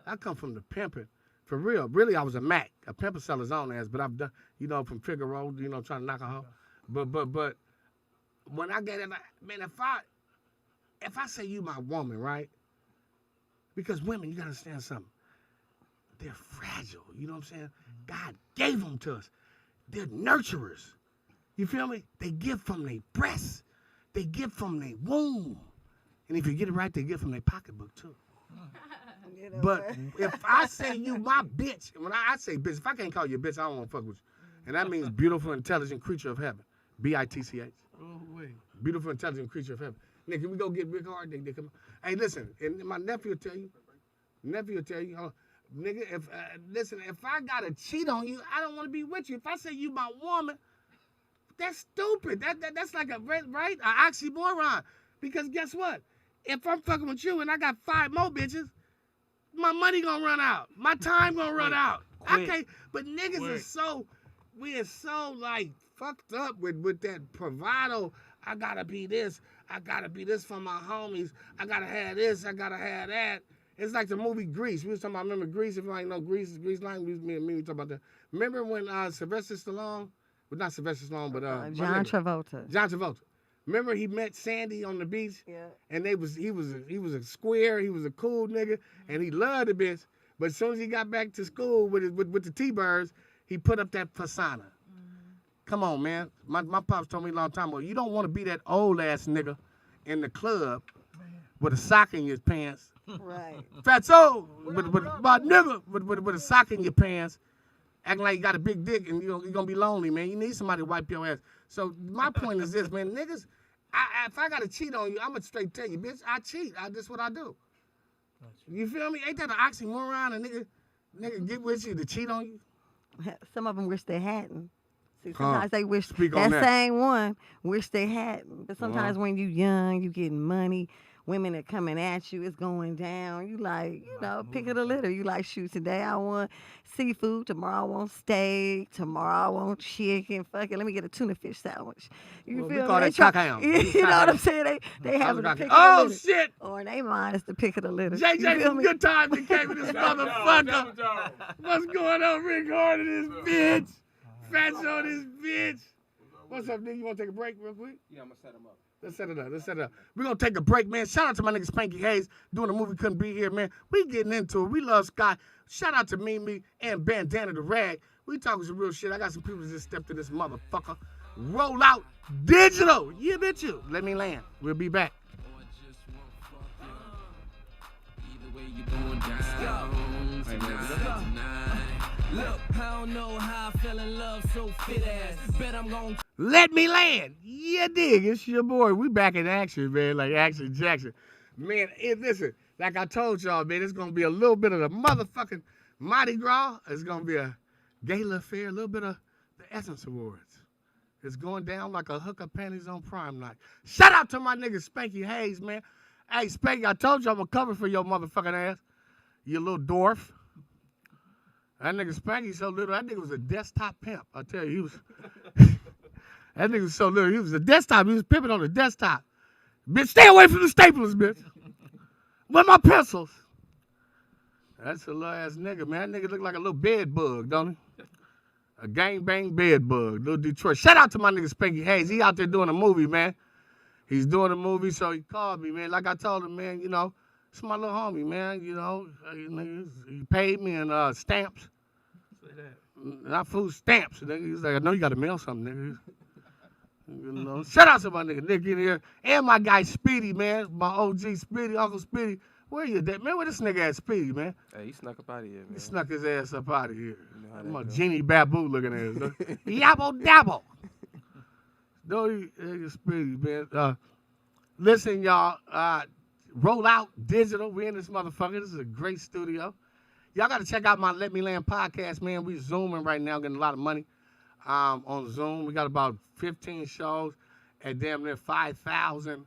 I come from the pimping. For real. Really, I was a Mac. A pimp will sell his own ass. But I've done, from Figaro, trying to knock a hoe. But when I get it, man, if I say you my woman, right? Because women, you got to understand something. They're fragile. You know what I'm saying? God gave them to us. They're nurturers. You feel me? They give from their breasts. They give from their womb. And if you get it right, they give from their pocketbook, too. You know But what? if I say you my bitch, when I say bitch, if I can't call you a bitch, I don't want to fuck with you. And that means beautiful, intelligent creature of heaven. B-I-T-C-H. Oh, wait. Beautiful, intelligent creature of heaven. Nigga, can we go get Rick Hard? Hey, listen, and my nephew will tell you. Nigga, if I gotta cheat on you, I don't want to be with you. If I say you my woman, that's stupid. That's like an oxymoron. Because guess what? If I'm fucking with you and I got 5 more bitches, my money gonna run out. My time gonna run out. Quick. Okay, but niggas we are so like fucked up with that bravado. I gotta be this. I gotta be this for my homies. I gotta have this. I gotta have that. It's like the movie Grease. We was talking about, remember Grease? If you ain't know Grease, Grease Line, me and me talking about that. Remember when Sylvester Stallone, well not Sylvester Stallone, but John Travolta. John Travolta. Remember he met Sandy on the beach? Yeah. And he was a square, he was a cool nigga, and he loved the bitch. But as soon as he got back to school with the T-Birds, he put up that persona. Come on, man. My pops told me a long time ago, you don't want to be that old ass nigga in the club with a sock in your pants. Right. Fatso, my nigga with a sock in your pants, acting like you got a big dick and you're gonna be lonely, man. You need somebody to wipe your ass. So my point is this, man, niggas, If I gotta cheat on you, I'm gonna straight tell you, bitch, I cheat. That's what I do. You feel me? Ain't that an oxymoron? A nigga get with you to cheat on you? Some of them wish they hadn't. See, Huh. sometimes they wish Speak on that that. same one wish they hadn't. But sometimes when you young, you getting money, women are coming at you, it's going down. You like, you know, pick of the litter. You like, shoot, today I want seafood, tomorrow I want steak, tomorrow I want chicken. Fuck it, let me get a tuna fish sandwich. You Well, we feel call me? that They try- cockhound. You know what I'm saying? They having the pick of the Oh litter. shit! Or in their mind, it's the pick of the litter. You JJ feel from me? Good Times that came with this motherfucker. What's going on, Rick Hard and this bitch? Fats on this bitch. What's up, nigga? You want to take a break real quick? Yeah, I'm gonna set him up. Let's set it up. We're going to take a break, man. Shout out to my nigga Spanky Hayes doing a movie Couldn't Be Here, man. We getting into it. We love Scott. Shout out to Mimi and Bandana the Rag. We talking some real shit. I got some people that just stepped to this motherfucker. Roll out digital. Yeah, bitch you. Let me land. We'll be back. Look, I don't know how I fell in love so fit ass. Bet I'm gon' Let me land. Yeah, dig. It's your boy. We back in action, man. Like Action Jackson. Man, listen, like I told y'all, man, it's going to be a little bit of the motherfucking Mardi Gras. It's going to be a gala affair, a little bit of the Essence Awards. It's going down like a hooker panties on prime night. Shout out to my nigga Spanky Hayes, man. Hey, Spanky, I told you I'm going to cover for your motherfucking ass. You little dwarf. That nigga Spanky so little, that nigga was a desktop pimp. I tell you, he was. That nigga was so little, he was a desktop. He was pimping on the desktop. Bitch, stay away from the staplers, bitch. Where my pencils? That's a little ass nigga, man. That nigga look like a little bed bug, don't he? A gangbang bed bug, little Detroit. Shout out to my nigga Spanky Hayes. He out there doing a movie, man. He's doing a movie, so he called me, man. Like I told him, man, you know, it's my little homie, man. You know, he paid me in stamps. Say that. Not food stamps. Nigga. He's like, I know you got to mail something, nigga. You know, shout out to my nigga Nick in here and my guy Speedy, man. My OG Speedy, Uncle Speedy. Where you at, man? Where this nigga at, Speedy, man? Hey, he snuck up out of here, man. He snuck his ass up out of here. You know how I'm a that go. genie babu looking at us. Yabbo dabble. No, he Speedy, man. Listen, y'all. Roll out digital. We in this motherfucker. This is a great studio. Y'all got to check out my Let Me Land podcast, man. We zooming right now, getting a lot of money on Zoom. We got about 15 shows at damn near 5,000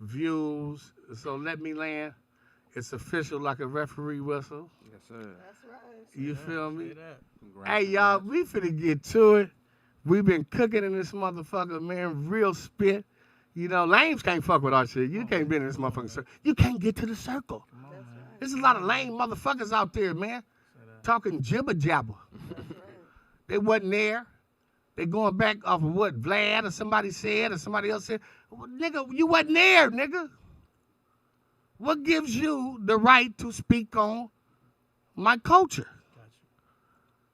views. So Let Me Land. It's official like a referee whistle. Yes, sir. That's right. You feel me? Say that. Congrats, Hey, y'all, congrats. we finna get to it. We been cooking in this motherfucker, man. Real spit. You know, lames can't fuck with our shit. You can't be in this motherfucking circle. You can't get to the circle. Come on, man. There's a lot of lame motherfuckers out there, man. Say that. Talking jibber jabber. They wasn't there. They going back off of what Vlad or somebody said or somebody else said. Well, nigga, you wasn't there, nigga. What gives you the right to speak on my culture?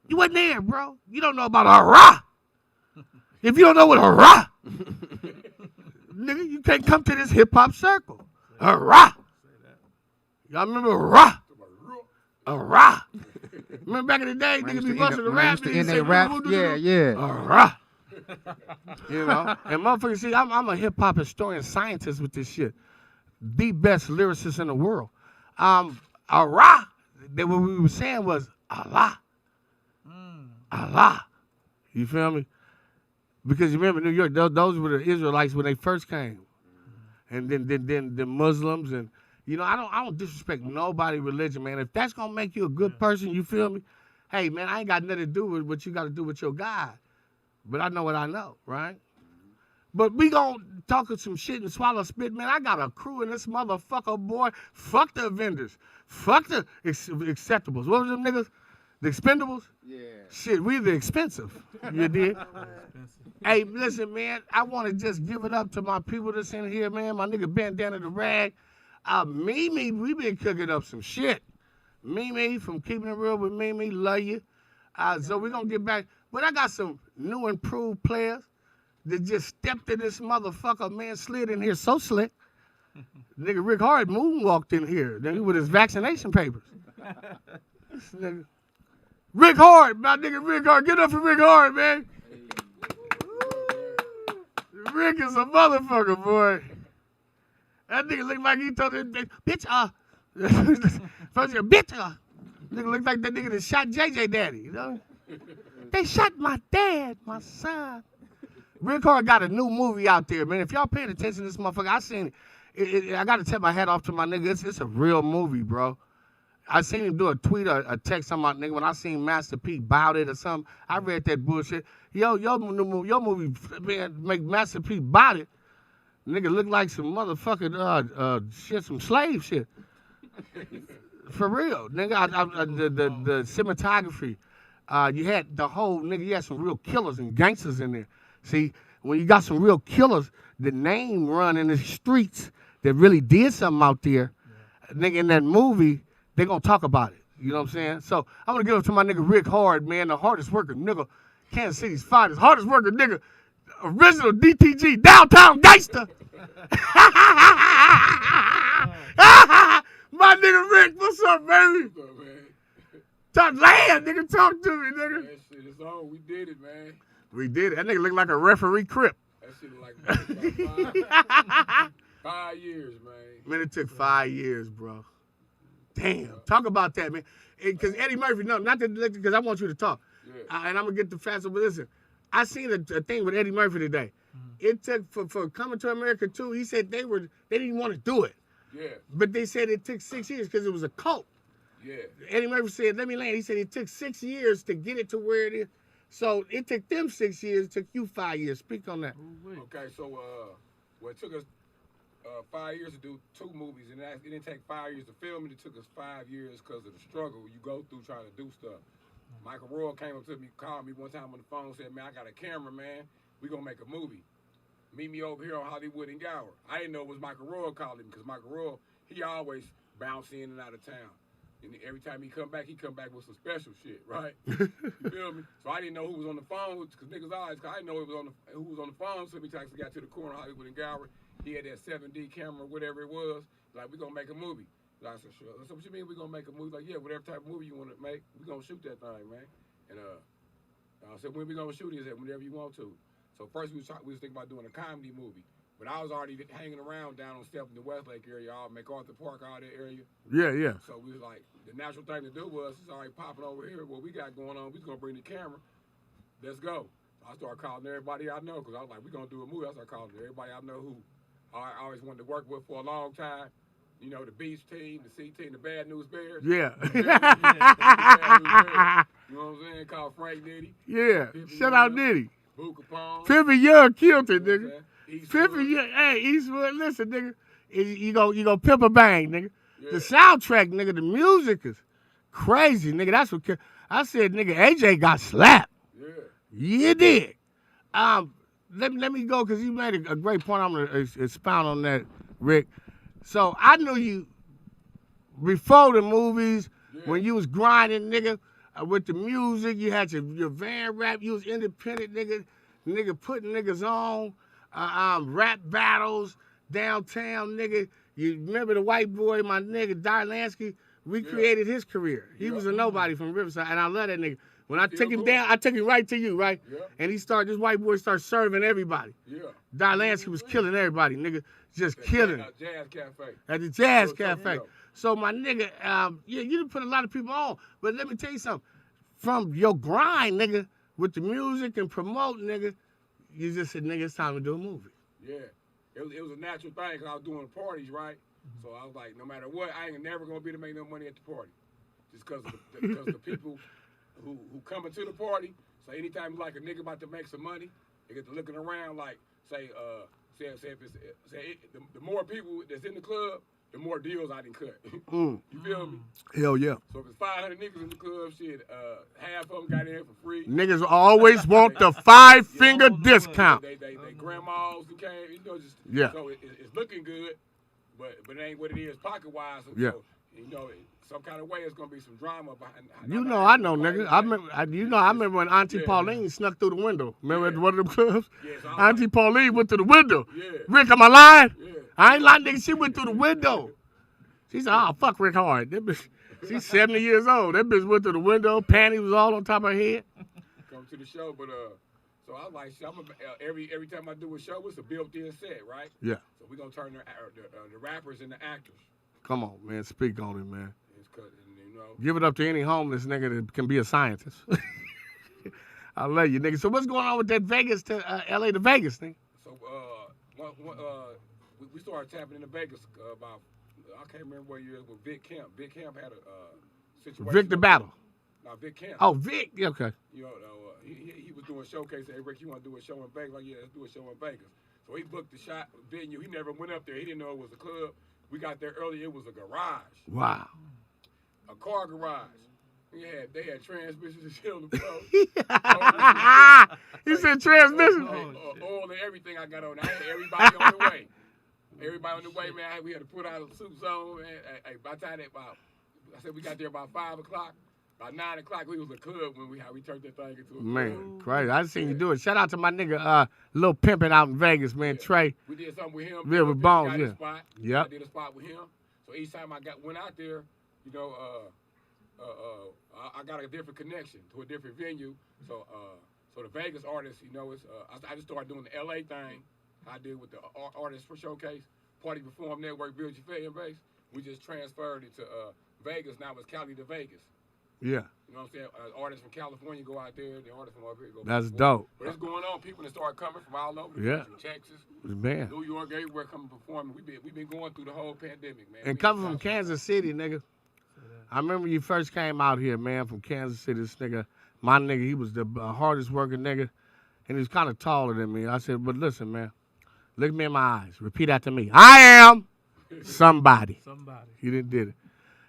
You wasn't there, bro. You don't know about hurrah. If you don't know what hurrah, nigga, you can't come to this hip hop circle. Hurrah. Y'all remember hurrah? Hurrah. Remember back in the day, niggas be busting the rap. In their rap, yeah. Hurrah. You know, and motherfuckers, see, I'm a hip hop historian, scientist with this shit. The best lyricist in the world. Hurrah. What we were saying was Allah. Allah. You feel me? Because you remember New York, those were the Israelites when they first came. And then the Muslims and you know, I don't disrespect nobody religion, man. If that's gonna make you a good person, you feel me? Hey man, I ain't got nothing to do with what you gotta do with your God. But I know what I know, right? But we gonna talk some shit and swallow spit, man. I got a crew in this motherfucker, boy. Fuck the vendors. Fuck the acceptables. What was them niggas? The expendables? Yeah. Shit, we the expensive. You did? Hey, listen, man. I want to just give it up to my people that's in here, man. My nigga Bandana the Rag. Mimi, we been cooking up some shit. Mimi, from Keeping It Real with Mimi, love you. So we're going to get back. But I got some new improved players that just stepped in this motherfucker, man, slid in here so slick. Nigga Rick Hard moonwalked in here with his vaccination papers. This nigga. Rick Hard, my nigga Rick Hard. Get up for Rick Hard, man. Rick is a motherfucker, boy. That nigga look like he told him, bitch, first bitch, nigga look like that nigga that shot JJ Daddy, you know? They shot my dad, my son. Rick Hard got a new movie out there, man. If y'all paying attention to this motherfucker, I seen it. I got to tip my hat off to my nigga. It's a real movie, bro. I seen him do a tweet or a text on my nigga when I seen Master P bout it or something. I read that bullshit. Your movie, man, make Master P bout it. Nigga look like some motherfucking shit, some slave shit. For real, nigga. The cinematography. You had the whole nigga. You had some real killers and gangsters in there. See, when you got some real killers, the name run in the streets that really did something out there. Nigga, in that movie, they gonna talk about it. You know what I'm saying? So I'm gonna give it to my nigga Rick Hard, man, the hardest worker nigga, Kansas City's finest, hardest worker nigga, original DTG, downtown gangster. My nigga Rick, what's up, baby? What's up, man? Talk land, nigga. Talk to me, nigga. That shit is on. We did it, man. We did it. That nigga look like a referee crip. That shit like about 5 years, man. Man, it took 5 years, bro. Damn. Talk about that, man. Because Eddie Murphy, no, not because I want you to talk. Yeah. And I'm going to get the faster, but listen. I seen a thing with Eddie Murphy today. It took, for Coming to America 2, he said they didn't want to do it. Yeah. But they said it took 6 years because it was a cult. Yeah. Eddie Murphy said, let me land. He said it took 6 years to get it to where it is. So it took them 6 years, it took you 5 years. Speak on that. Okay, so well, it took us 5 years to do 2 movies, and it didn't take 5 years to film it. It took us 5 years because of the struggle you go through trying to do stuff. Michael Roy came up to me, called me one time on the phone, said, man, I got a camera, man. We gonna make a movie. Meet me over here on Hollywood and Gower. I didn't know it was Michael Roy calling me because Michael Roy, he always bounce in and out of town. And every time he come back with some special shit, right? You feel me? So I didn't know who was on the phone because niggas always, I didn't know who was on the phone. So every time we got to the corner of Hollywood and Gower, he had that 7D camera, whatever it was. Like, we gonna make a movie. I said, sure. I said, what you mean we gonna make a movie? Like, yeah, whatever type of movie you want to make, we gonna shoot that thing, man. And I said, when we gonna shoot it? He said, whenever you want to. So first we was thinking about doing a comedy movie. But I was already hanging around down on Stephen, the Westlake area, all MacArthur Park, all that area. Yeah, yeah. So we was like, the natural thing to do was, it's already popping over here. What we got going on, we just gonna bring the camera. Let's go. So I started calling everybody I know, because I was like, we gonna do a movie. I started calling everybody I know who I always wanted to work with for a long time. You know, the Beach team, the C team, the Bad News Bears. Yeah. You know what I'm saying? Called Frank Nitty. Yeah. Shout out Nitty. Boo Kapone. Pimpin' Young killed it, You know nigga. what I'm saying? Pimpin' Young, hey, Eastwood, listen, nigga. You go pimp a bang, nigga. Yeah. The soundtrack, nigga, the music is crazy, nigga. That's what I said, nigga, AJ got slapped. Yeah. You did. Let me go, because you made a great point. I'm going to expound on that, Rick. So I knew you before the movies, when you was grinding, nigga, with the music. You had your van rap. You was independent, nigga putting niggas on, rap battles downtown, nigga. You remember the white boy, my nigga, Lansky? We created his career. He was a nobody from Riverside, and I love that nigga. When I took him down, I took him right to you, right? Yeah. And this white boy started serving everybody. Yeah. Lansky was killing everybody, nigga. Just killing. Jazz Cafe. At the Jazz Little Cafe. Tokyo. So my nigga, yeah, you done put a lot of people on. But let me tell you something. From your grind, nigga, with the music and promoting, nigga, you just said, nigga, it's time to do a movie. Yeah. It was a natural thing because I was doing parties, right? So I was like, no matter what, I ain't never going to be to make no money at the party. Just because the people who coming to the party, so anytime you like a nigga about to make some money, they get to looking around like, the more people that's in the club, the more deals I done cut. You feel me? Hell yeah. So if it's 500 niggas in the club, shit, half of them got in for free. Niggas always want the 5-finger discount. They grandmas who came, you know, just Yeah. so it's looking good, but it ain't what it is pocket wise. So, Yeah. you know, some kind of way it's gonna be some drama behind. You know, I know, nigga. I remember when Auntie Yeah. Pauline snuck through the window. Remember at one of them clubs? Yeah, so Auntie Pauline went through the window. Yeah. Rick, am I lying? Yeah. I ain't lying, nigga. She went through the window. She said, oh, fuck Rick Hard. That bitch, she's 70 years old. That bitch went through the window. Panty was all on top of her head. Come to the show, but So I was like, shit, every time I do a show, it's a built-in set, right? Yeah. So we gonna turn the rappers into actors. Come on, man. Speak on it, man. It's 'cause, you know. Give it up to any homeless nigga that can be a scientist. I love you, nigga. So what's going on with that Vegas to LA to Vegas thing? So we started tapping into Vegas about I can't remember what year it was with Vic Kemp. Vic Kemp had a situation. Vic the Battle. No, Vic Kemp. Oh, Vic. Yeah, okay. You know, he was doing a showcase. Hey, Rick, you want to do a show in Vegas? Like, yeah, let's do a show in Vegas. So he booked the shot venue. He never went up there. He didn't know it was a club. We got there early. It was a garage. Wow. A car garage. They had transmissions and shit on the floor. You said transmission. Oil and everything I got on. I had everybody on the way. Everybody on the way, man. We had to put out a suits on. Hey, by the time I said we got there about 5 o'clock. By 9 o'clock, we was a club when we turned that thing into a Man, club. crazy. I seen you do it. Shout out to my nigga, Lil Pimpin' out in Vegas, man, Yeah. Trey. We did something with him. Yeah, with Bones, got yeah. his spot. Yep. I did a spot with him. So each time I went out there, you know, I got a different connection to a different venue. So the Vegas artists, you know, I just started doing the LA thing. I did with the artists for showcase, Party Perform Network, Build Your Fan Base. We just transferred it to Vegas. Now it's Cali to Vegas. Yeah. You know what I'm saying? Artists from California go out there. The artists from over here go. That's perform. dope. But it's going on. People that start coming from all over. Yeah. From Texas, Man. New York, everywhere coming performing. We've been going through the whole pandemic, man. And coming from Kansas City, nigga. I remember you first came out here, man, from Kansas City. This nigga, my nigga, he was the hardest working nigga. And he was kind of taller than me. I said, but listen, man, look me in my eyes. Repeat after me. I am somebody. Somebody. He did it.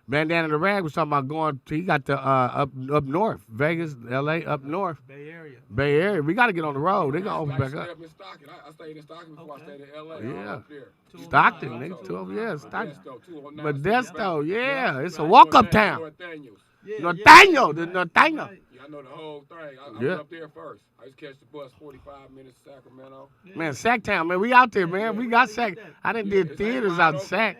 Bandana the Rag was talking about going to, he got the up north, Vegas, LA, up north. Bay Area. Bay Area. We got to get on the road. They gonna open I back stayed up. in Stockton. I stayed in Stockton before I stayed in LA. Yeah. Up there. Stockton, 209, nigga. 12, yeah, Stockton. Modesto, 209. Modesto, yeah. It's a Right. walk-up town. Nathaniel's. Nathaniel, the Nathaniel. Right. Yeah, I know the whole thing. I Yeah. was up there first. I used to catch the bus 45 minutes to Sacramento. Man, Sacktown, man. We out there, man. We got Sack. I done did theaters out in Sack.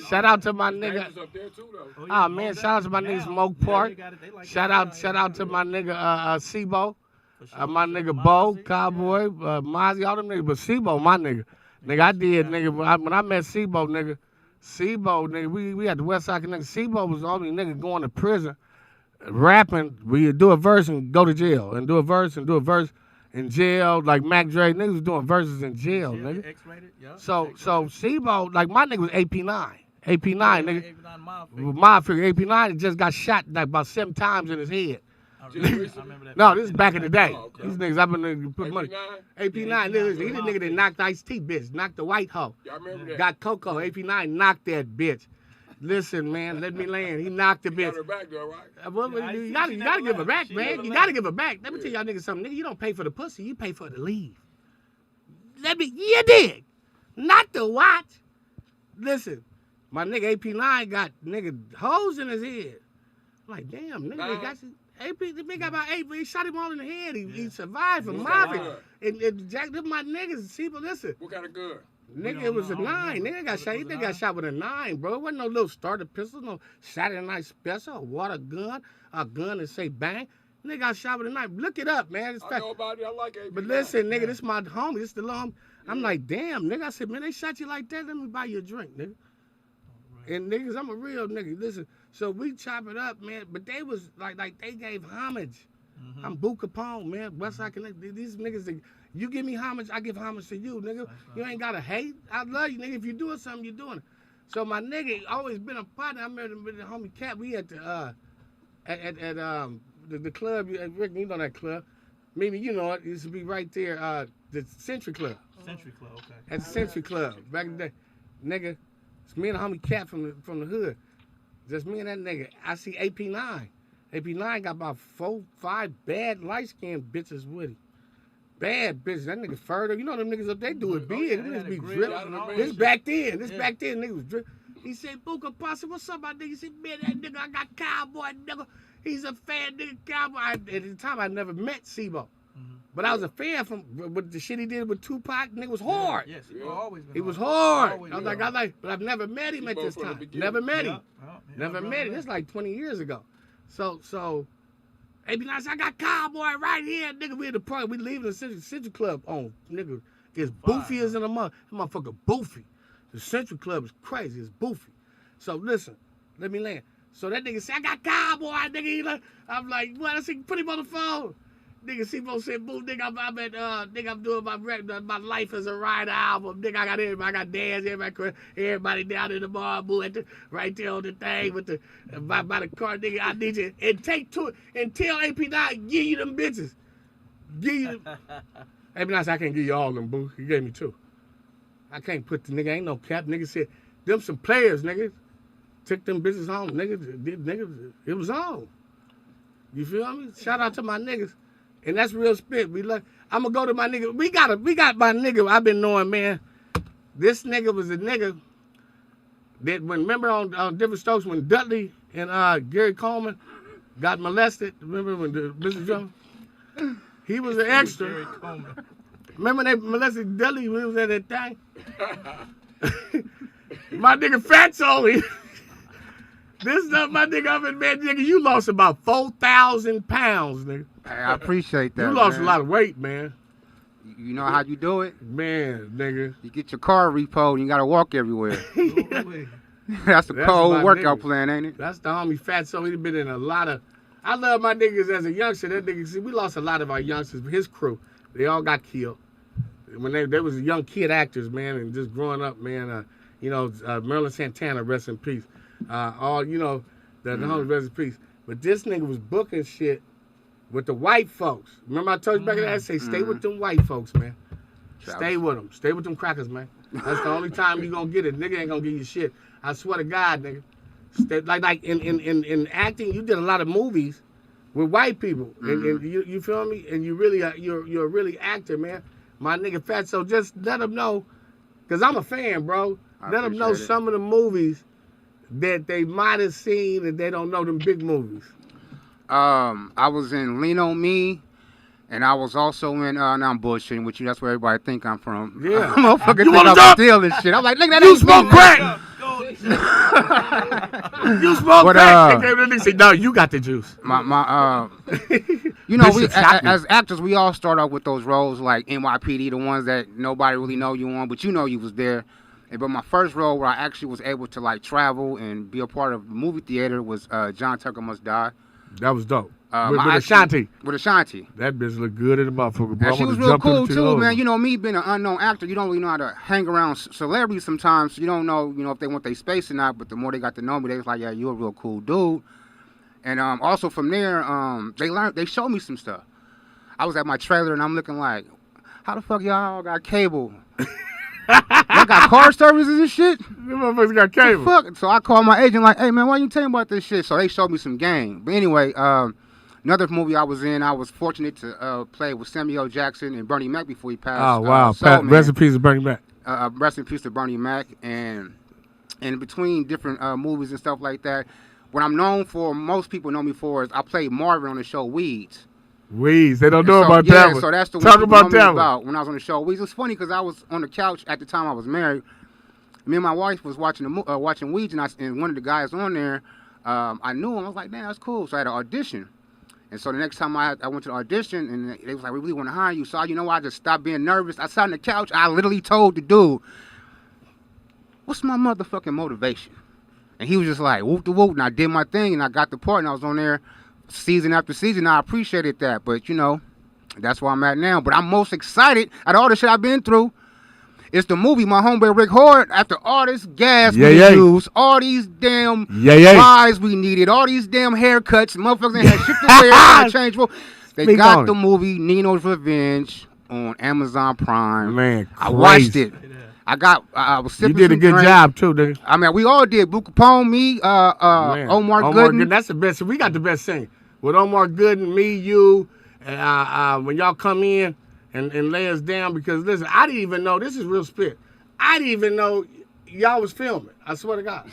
Shout out to my nigga. Was up there too, though. Oh, man, shout out to my nigga Smoke Park. Shout out to my nigga Sebo. My nigga Bo, Cowboy, Mozzie, all them niggas. But Sebo, my nigga. Nigga, I did, nigga. When I met Sebo, nigga, we had the West Side Connection. Sebo was the only nigga going to prison, rapping. We do a verse and go to jail. And do a verse in jail. Like Mac Dre, niggas was doing verses in jail, nigga. X-rated, yeah. So Sebo, like my nigga was AP9. AP9, nigga. AP9 Mob My figure, AP9 just got shot like about 7 times in his head. I remember that. No, this is back in the day. Oh, okay. These niggas, I've been put money. AP9? AP9, listen, he the nigga that knocked Ice T, bitch. Knocked the white hoe. Y'all remember that? Got Coco. AP9 knocked that bitch. Listen, man, let me land. He knocked the Got bitch. her back though, right? Well, Yeah, you she gotta never give her left. back, She man. never You left. gotta give her back. Let me tell y'all niggas something. Nigga, you don't pay for the pussy. You pay for the leave. You dig. Not the watch. Listen, my nigga AP9 got nigga hoes in his head. I'm like, damn, nigga, they got you. AP, the big guy about 8, but he shot him all in the head. He survived from What kind of Marvin. gun? And Jack, them my niggas. See, but listen, What kind of gun? nigga, don't it was know. a I don't 9. remember. Nigga got shot. He Was it a got 9? shot with a 9, bro. It wasn't no little starter pistol, no Saturday Night Special, a water gun, a gun that say bang. Nigga got shot with a 9. Look it up, man. It's I fact. know about it. I like AP9. But listen, nigga, this my homie. This the little homie. I'm like, damn, nigga. I said, man, they shot you like that. Let me buy you a drink, nigga. And niggas, I'm a real nigga. Listen, so we chop it up, man. But they was like they gave homage. I'm Boo Kapone, man. Westside Connect. These niggas, you give me homage, I give homage to you, nigga. You ain't gotta hate. I love you, nigga. If you doing something, you doing it. So my nigga always been a partner. I met him with the homie Cap. We at the the club. Rick, you know that club. Maybe you know it. Used to be right there. The Century Club. Century Club, okay. At the Century Club back in the day, nigga. It's me and the homie Cap from the hood. Just me and that nigga. I see AP9. AP9 got about 4, 5 bad light skinned bitches with him. Bad bitches. That nigga further. You know them niggas up they do it big. yeah, Them they had niggas be a grill dripping. and all This that shit. back then. Yeah. Niggas was dripping. He said, Booga Posse, what's up, my nigga? He said, man, that nigga, I got Cowboy, nigga. He's a fan, nigga, Cowboy. At the time, I never met Sebo. But I was a fan from with the shit he did with Tupac. Nigga was hard. Yes, he always been He was hard. hard. Always I was been like, but I've never met him at Sebo this from the time. beginning. Never met Yeah, him. yeah, Never yeah, met him. yeah. It's like 20 years ago. So Hey, be nice. I got Cowboy right here, nigga. We in the park. We leaving the Central Club on, nigga. It's boofy as in a motherfucker. Boofy. The Central Club is crazy. It's boofy. So listen, let me land. So that nigga said, I got Cowboy, nigga. He like, I'm like, what? I said, put him on the phone. Nigga, C-Bo said, boo, nigga, I'm doing my Life as a Rider album. Nigga, I got everybody. I got dance, everybody down in the bar, boo, right there on the thing with the by the car, nigga. I need you. And take to it and tell AP9, give you them bitches. Give you them. AP9 said, I can't give you all of them, boo. He gave me 2. I can't put the nigga, ain't no cap. Nigga said, them some players, nigga. Took them bitches home, nigga. It was on. You feel me? Shout out to my niggas. And that's real spit. I'm gonna go to my nigga. We got my nigga I've been knowing, man. This nigga was a nigga that remember on Different Strokes when Dudley and Gary Coleman got molested. Remember when Mr. Jones? He was an extra. Gary Coleman. Remember they molested Dudley when he was at that thing? My nigga Fatso. This is my nigga. I've been mad, nigga. You lost about 4,000 pounds, nigga. Hey, I appreciate that. You lost man. a lot of weight, man. You know how you do it? Man, nigga. You get your car repoed and you gotta walk everywhere. That's a cold workout plan, ain't it? That's the homie Fatso. He been in a lot of. I love my niggas as a youngster. That nigga, see, we lost a lot of our youngsters. His crew, they all got killed when they was young kid actors, man, and just growing up, man. Merlin Santana, rest in peace. The homie, rest in peace. But this nigga was booking shit with the white folks. Remember I told you back in the day, I say, stay with them white folks, man. Stay with them. Stay with them crackers, man. That's the only time you gonna get it. Nigga ain't gonna give you shit. I swear to God, nigga. Stay, like in acting, you did a lot of movies with white people, and you feel me? And you really you're a really actor, man. My nigga Fatso, just let them know, cause I'm a fan, bro. Let them know some of the movies that they might have seen and they don't know them big movies. I was in Lean on Me, and I was also in. Now I'm bullshitting with you. That's where everybody think I'm from. Yeah, motherfucker you think I'm stealing shit. I'm like, look, that you ain't smoke me, crack. You smoke crack. They say, no, you got the juice. You know, we as actors, we all start off with those roles like NYPD, the ones that nobody really know you on, but you know you was there. But my first role where I actually was able to like travel and be a part of the movie theater was John Tucker Must Die. That was dope. With Ashanti. With Ashanti. That bitch looked good in the motherfucker, bro. And she was real cool too, man. You know, me being an unknown actor, you don't really know how to hang around celebrities sometimes. You don't know, if they want their space or not. But the more they got to know me, they was like, yeah, you're a real cool dude. And also from there, they showed me some stuff. I was at my trailer and I'm looking like, how the fuck y'all all got cable? Y'all got car services and shit? Them motherfuckers got cable. Fuck. So I called my agent like, hey man, why you telling me about this shit? So they showed me some game. But anyway, another movie I was in, I was fortunate to play with Samuel L. Jackson and Bernie Mac before he passed. Oh wow! Rest in peace to Bernie Mac. Rest in peace to Bernie Mac. And in between different movies and stuff like that, what I'm known for, most people know me for, is I played Marvin on the show Weeds. Weeds, they don't know about that one. So that's the Talk one about that one. When I was on the show Weeds. It was funny because I was on the couch at the time I was married. Me and my wife was watching Weeds, and one of the guys on there, I knew him. I was like, damn, that's cool. So I had an audition. And so the next time I went to the audition, and they was like, we really want to hire you. So I just stopped being nervous. I sat on the couch. I literally told the dude, what's my motherfucking motivation? And he was just like, whoop the whoop. And I did my thing, and I got the part, and I was on there season after season. I appreciated that. But, that's where I'm at now. But I'm most excited at all the shit I've been through. It's the movie, my homeboy Rick Horde, after all this gas we used, all these damn rides we needed, all these damn haircuts, motherfuckers ain't had shit to wear, change. They got the movie Nino's Revenge on Amazon Prime. Man, crazy. I watched it. I was sipping. You did a good job too, nigga. I mean, we all did. Booga Kapone, me, Omar Gooden. That's the best. We got the best scene with Omar Gooden, me, you, and when y'all come in. And lay us down because, listen, I didn't even know, this is real spit. I didn't even know y'all was filming. I swear to God.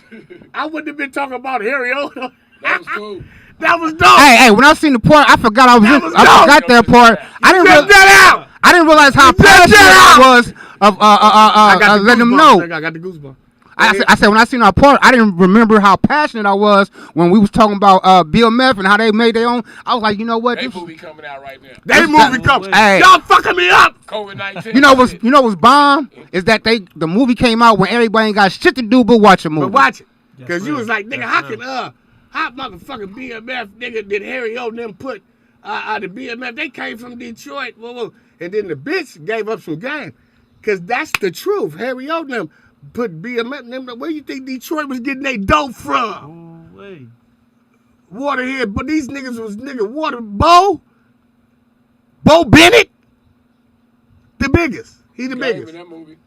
I wouldn't have been talking about Harry Oda. That was cool. That was dope. Hey, when I seen the part, I forgot I forgot that part. I didn't realize how passionate I was of letting them know. I got the goosebumps. I said when I seen our part, I didn't remember how passionate I was when we was talking about BMF and how they made their own. I was like, you know what? That movie coming out right now. That movie comes. Hey. Y'all fucking me up. COVID-19. You know what's bomb is that the movie came out when everybody ain't got shit to do but watch a movie. But watch it. That's Because you real. was like, nigga, That's how real. can how motherfucking BMF nigga did Harry O and them put the BMF? They came from Detroit, whoa. And then the bitch gave up some game. Because that's the truth. Harry O and them put BMF in them. Where you think Detroit was getting their dope from? Ooh, wait. Waterhead, but these niggas was Water Bo Bennett, the biggest. He the Game biggest. in that movie.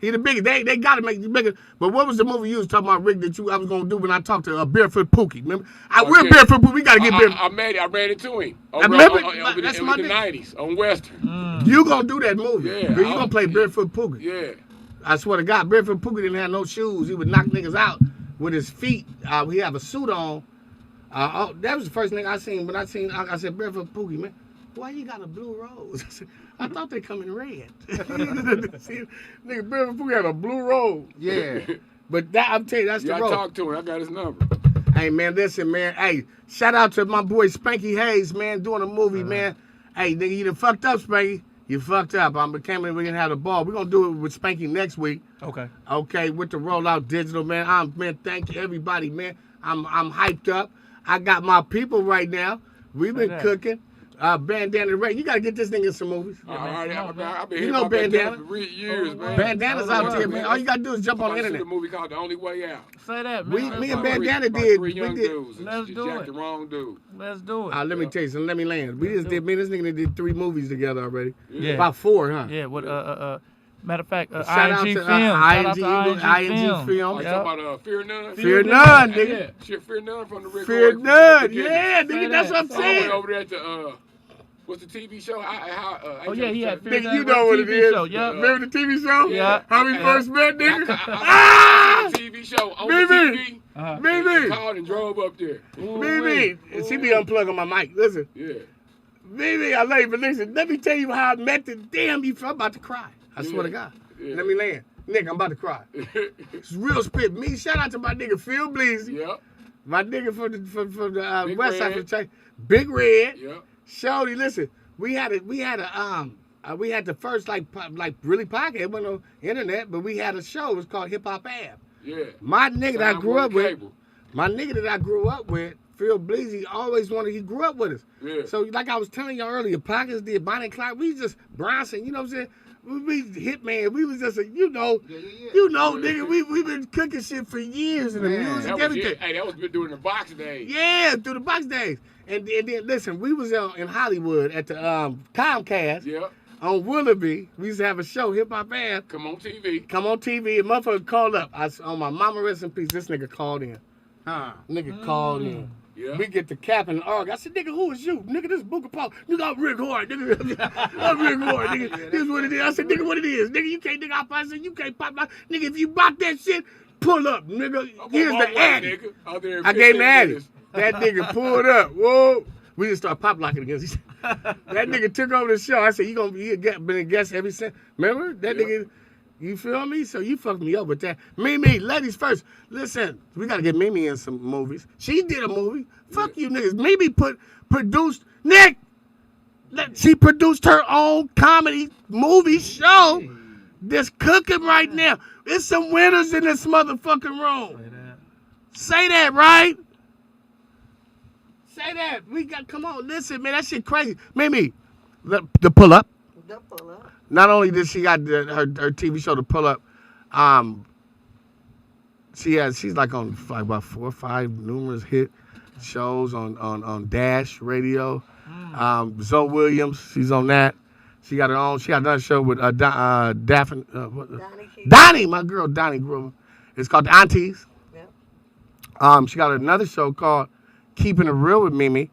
He the biggest. They gotta make the biggest. But what was the movie you was talking about, Rick, that I was gonna do when I talked to Barefoot Pookie? Remember? We're yeah. Barefoot Pookie. We gotta get Barefoot. I ran into him. I remember. Over That's in my the nigga. 90s on Western. You gonna do that movie? Yeah, You gonna play Barefoot Pookie? Yeah. I swear to God, Barefoot Pookie didn't have no shoes. He would knock niggas out with his feet. He have a suit on. That was the first thing I seen. When I said Barefoot Pookie, man, why you got a blue rose? I thought they come in red. See, nigga, Barefoot Pookie had a blue rose. Yeah. But that, I'm telling you, that's Yeah, the I road. talked to him. I got his number. Hey, man, listen, man. Hey, shout out to my boy Spanky Hayes, man, doing a movie, man. Hey, nigga, you done fucked up, Spanky. You fucked up. We can have the ball. We're going to do it with Spanky next week. Okay. Okay, with the Rollout Digital, man. Man, thank you, everybody, man. I'm hyped up. I got my people right now. We've been cooking. Bandana Ray, you got to get this nigga in some movies. I've been You know hitting my Bandana. for years, man. Bandana's out there, man. All you got to do is jump on the I shoot internet. a movie called The Only Way Out. Say that, We- man. me and Let's do it. Bandana About did. three young We did. dudes. and Let's do jacked it. the wrong dude. Let's do it. Let me tell you something. Let me land. We just did. Me and this nigga did 3 movies together already. Yeah. About 4, huh? Yeah. What? Matter of fact, Shout out ING to Film. Shout out to ING ING Film. Oh, you Yep. talking about Fear None? Fear None, Yeah. nigga. Shit, Fear None from the Rick Fear Roy- None. beginning. Yeah, Say nigga. That's that. what I'm I went saying. over there to what's the TV show? Oh yeah, he had Fear Nigga, None you know what it TV is. show. Yep. Remember the TV show? Yeah. How we Yeah. first met, nigga? I seen the TV show on the Mimi. TV. Uh-huh. Mimi. Called and drove up there. Mimi. She be unplugging my mic. Listen. Yeah. Mimi, I love you, but listen, let me tell you how I met the damn you. I'm about to cry. I swear to God. Yeah. Let me land. Nick, I'm about to cry. It's real spit. Me, shout out to my nigga Phil Bleasy. Yep. My nigga for the Big West Side Red. for Church. Big Red. Yep. Shorty, listen, we had the first like really podcast. It wasn't no internet, but we had a show. It was called Hip Hop Ab. Yeah. My nigga that I Time grew Warner up with, Cable. my nigga that I grew up with, Phil Bleasy, always wanted. He grew up with us. Yeah. So like I was telling y'all earlier, Pockets did Bonnie and Clyde. We just Bronson, you know what I'm saying? We Hitman. We was just nigga. We been cooking shit for years in the Man. music, That was everything. it. Hey, that was been doing the box days. Yeah, through the box days. And then listen, we was in Hollywood at the Comcast Yep. on Willoughby. We used to have a show, Hip Hop Ab. Come on TV. Come on TV, and motherfucker called up. On my mama rest in peace, this nigga called in. Huh. Nigga called in. Yeah. We get the cap and arg. I said, nigga, who is you? Nigga, this Booga Paul. You got Rick Hard, nigga. I'm Rick Hard, nigga. This is what it is. I said, nigga, what it is? Nigga, you can't nigga I said, you can't pop my nigga, if you bought that shit, pull up, nigga. Here's the addy. I gave him the addy. That nigga pulled up. Whoa. We just start pop locking against each other. That nigga took over the show. I said, you been a guest every since. Remember? That nigga, you feel me? So you fucked me up with that. Mimi, ladies first. Listen, we got to get Mimi in some movies. She did a movie. Fuck you niggas. Mimi produced, Nick, she produced her own comedy movie show that's cooking right now. There's some winners in this motherfucking room. Say that, right? Say that. Come on, listen, man, that shit crazy. Mimi, the pull up. Not only did she got her TV show to pull up, she's like on like about 4 or 5 numerous hit shows on Dash Radio. Zoe Williams, she's on that. She got her own. She got another show with Daphne. Donnie, my girl Donnie Groomer. It's called The Aunties. Yep. She got another show called Keeping It Real with Mimi.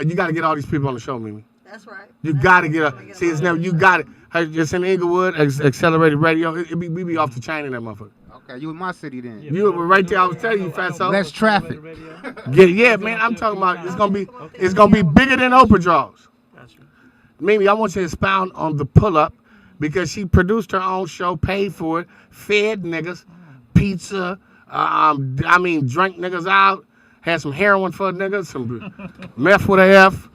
You got to get all these people on the show, Mimi. That's right. You got to get her. See, it's never. You got it. It's in Inglewood, Accelerated Radio. We be off the chain in that motherfucker. Okay, you in my city then. You were right there. I was telling you, Fatso. Less traffic. Yeah, man. I'm talking about. It's gonna be bigger than Oprah draws. Mimi, I want you to expound on the pull up because she produced her own show, paid for it, fed niggas, pizza. I mean, drank niggas out. Had some heroin for a nigga, some meth with a F.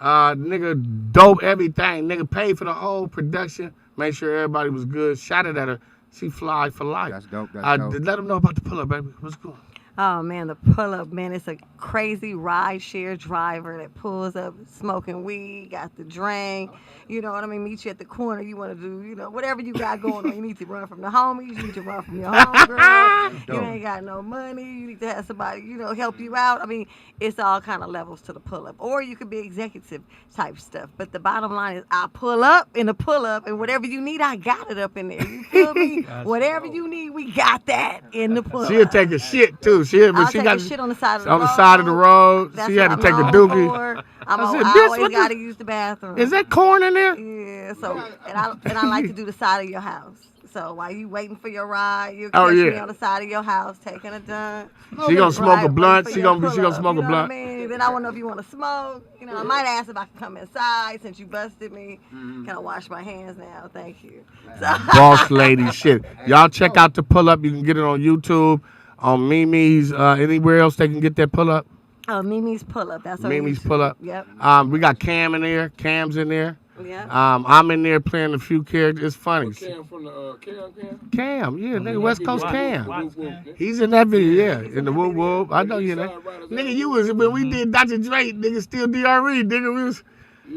Nigga, dope, everything. Nigga paid for the whole production. Made sure everybody was good. Shot it at her. She fly for life. That's dope. That's dope. Let them know about the pull-up, baby. What's going on? Oh man, the pull up, man, it's a crazy ride share driver that pulls up smoking weed, got the drink, you know what I mean, meet you at the corner, you want to do, you know, whatever you got going on. You need to run from the homies, you need to run from your homegirl, you ain't got no money, you need to have somebody, you know, help you out. I mean, it's all kind of levels to the pull up. Or you could be executive type stuff. But the bottom line is I pull up in the pull up, and whatever you need, I got it up in there. You feel me? Whatever you need, we got that in the pull up. She'll take a shit too. I'll She take got a shit on the side of the road. on the side of the road. That's She had to what take I'm a known dookie. for. I said, I "Bitch, always what got the- to use the bathroom. Is that corn in there? Yeah, so, and I like to do the side of your house. So while you waiting for your ride, you Oh, catch me yeah. on the side of your house taking a dump. She gonna smoke a Right, blunt. waiting for She your gonna pull-up, smoke you a know blunt. What I mean? Then I want to know if you want to smoke. You know, I might ask if I can come inside since you busted me. Can I wash my hands now? Thank you. So, Boss lady shit. Y'all check out the pull up. You can get it on YouTube, on Mimi's, anywhere else they can get that pull up. oh, Mimi's pull up. That's on Mimi's YouTube. pull up. Yep. We got Cam in there. Cam's in there. Yep. I'm in there playing a few characters. It's funny. Cam from the Cam. Cam, yeah, nigga, West Coast Cam. Watch, man. He's in that video, yeah. In the whoop whoop. I know you know. Nigga, you was when we did Dr. Dre, nigga, still DRE. Nigga, we was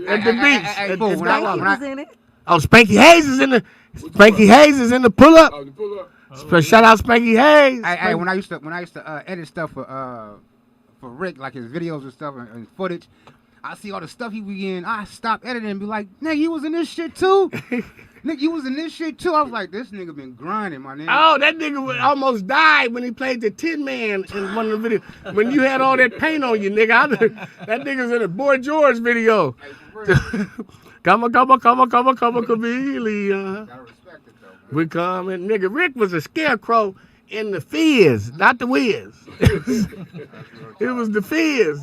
at the beach. hey, At fool, the when I- Skywalker. He was in it. Oh, Spanky Hayes is in the pull up. Oh, the pull up. Shout out Spanky Hayes. Hey, when I used to edit stuff for Rick, like his videos and stuff and footage, I see all the stuff he be in. I stop editing and be like, nigga, you was in this shit too. Nigga, you was in this shit too. I was like, this nigga been grinding, my nigga. Oh, that nigga almost died when he played the Tin Man in one of the videos. When you had all that paint on you, nigga. That nigga's in a Boy George video. Hey, for real. Come on, chameleon. Gotta respect it though, man. We coming. Nigga, Rick was a scarecrow in the Fizz, not the Wiz. It was the Fizz.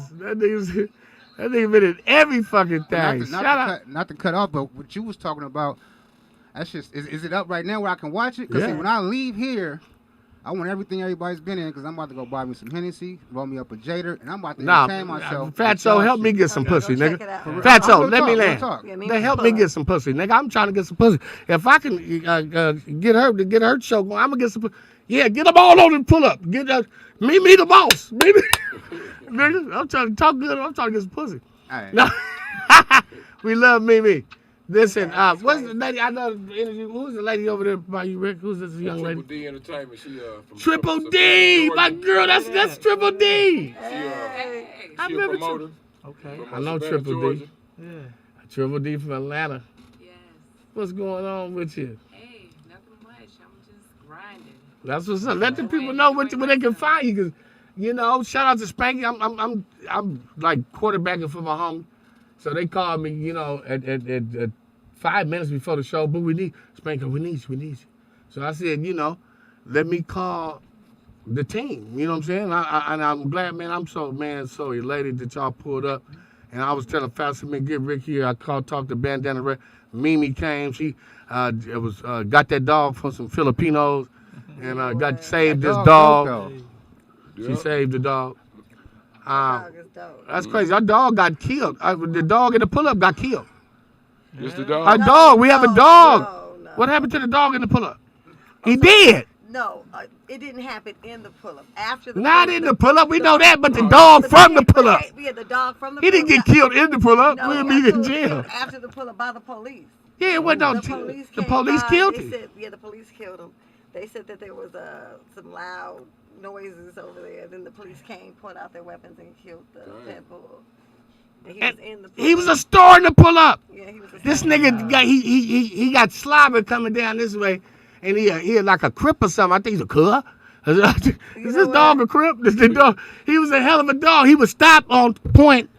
That nigga been in every fucking thing. Shout out. Not to cut off, but what you was talking about, that's just, is it up right now where I can watch it? Because Yeah. when I leave here, I want everything everybody's been in because I'm about to go buy me some Hennessy, roll me up a Jader, and I'm about to entertain myself. Fatso, help me get some Okay, pussy, go check nigga. it out. For real. Fatso, Real let talk, me real land. talk. Yeah, They Mimi's help pull me up. get some pussy, nigga. I'm trying to get some pussy. If I can get her show going, I'm gonna get some pussy. Yeah, get them all on and pull up. Get me the boss. Nigga, I'm trying to talk good. I'm trying to get some pussy. All right. No. We love Mimi. Listen, what's the lady? I know the interview. Who's the lady over there by you, Rick? Who's this young Triple lady? D Entertainment. She from Triple from D, Savannah, my Georgia. girl. That's Triple D. She I she a remember promoter. Okay. from, I know Savannah, Triple D. Georgia. Yeah. Triple D from Atlanta. Yes. What's going on with you? Hey, nothing much. I'm just grinding. That's what's up. Let the people know where they can find you, cause you know. Shout out to Spanky. I'm like quarterbacking for my homie, so they called me. You know, at 5 minutes before the show. But we need Spanky. We need you. So I said, you know, let me call the team. You know what I'm saying? And I'm glad, man. I'm so elated that y'all pulled up. And I was telling Fast man, get Rick here. I talked to Bandana Red. Mimi came. She got that dog from some Filipinos, and saved this dog. She saved the dog. Dog is dope. That's crazy. Our dog got killed. The dog in the pull-up got killed. Just the Our dog. dog. We have a dog. No. What happened to the dog in the pull-up? He did. No, it didn't happen in the pull-up. After the Not pull-up, in the pull-up. We know that, but the the- dog from the but pull-up. Yeah, the dog from the He didn't pull-up get killed in the pull-up. No, We'll he be got in killed jail. after the pull-up by the police. Yeah, it went on. The The police police came by, killed they him. said, yeah, the police killed him. They said that there was some loud noises over there. Then the police came, pulled out their weapons, and killed the pit bull. And he was in the He was a pull-up. star in the pull-up. Yeah, he was a This star. nigga got he got slobber coming down this way, and he had like a crip or something. I think he's a cur. Is this know dog what? a crip? This the dog. He was a hell of a dog. He would stop on point,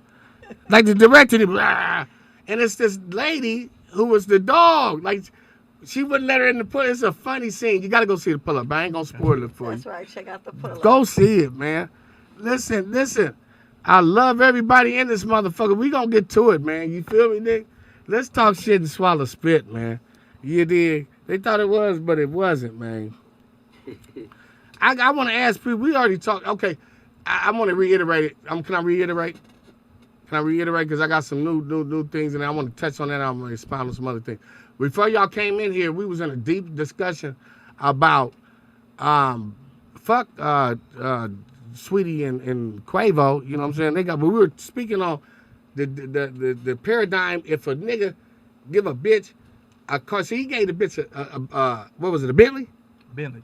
like the director. And it's this lady who was the dog. Like she wouldn't let her in the pull. It's a funny scene. You got to go see the pull-up. I ain't gonna spoil it for you. That's right. Check out the pull-up. Go see it, man. Listen. I love everybody in this motherfucker. We gonna get to it, man. You feel me, Nick? Let's talk shit and swallow spit, man. You dig? They thought it was, but it wasn't, man. I want to ask people. We already talked. Okay, I want to reiterate it. Can I reiterate? Can I reiterate? Because I got some new things, and I want to touch on that. I'm going to expound on some other things. Before y'all came in here, we was in a deep discussion about fuck Sweetie and Quavo. You know what I'm saying? But we were speaking on the paradigm. If a nigga give a bitch a car, he gave the bitch what was it, a Bentley? Bentley.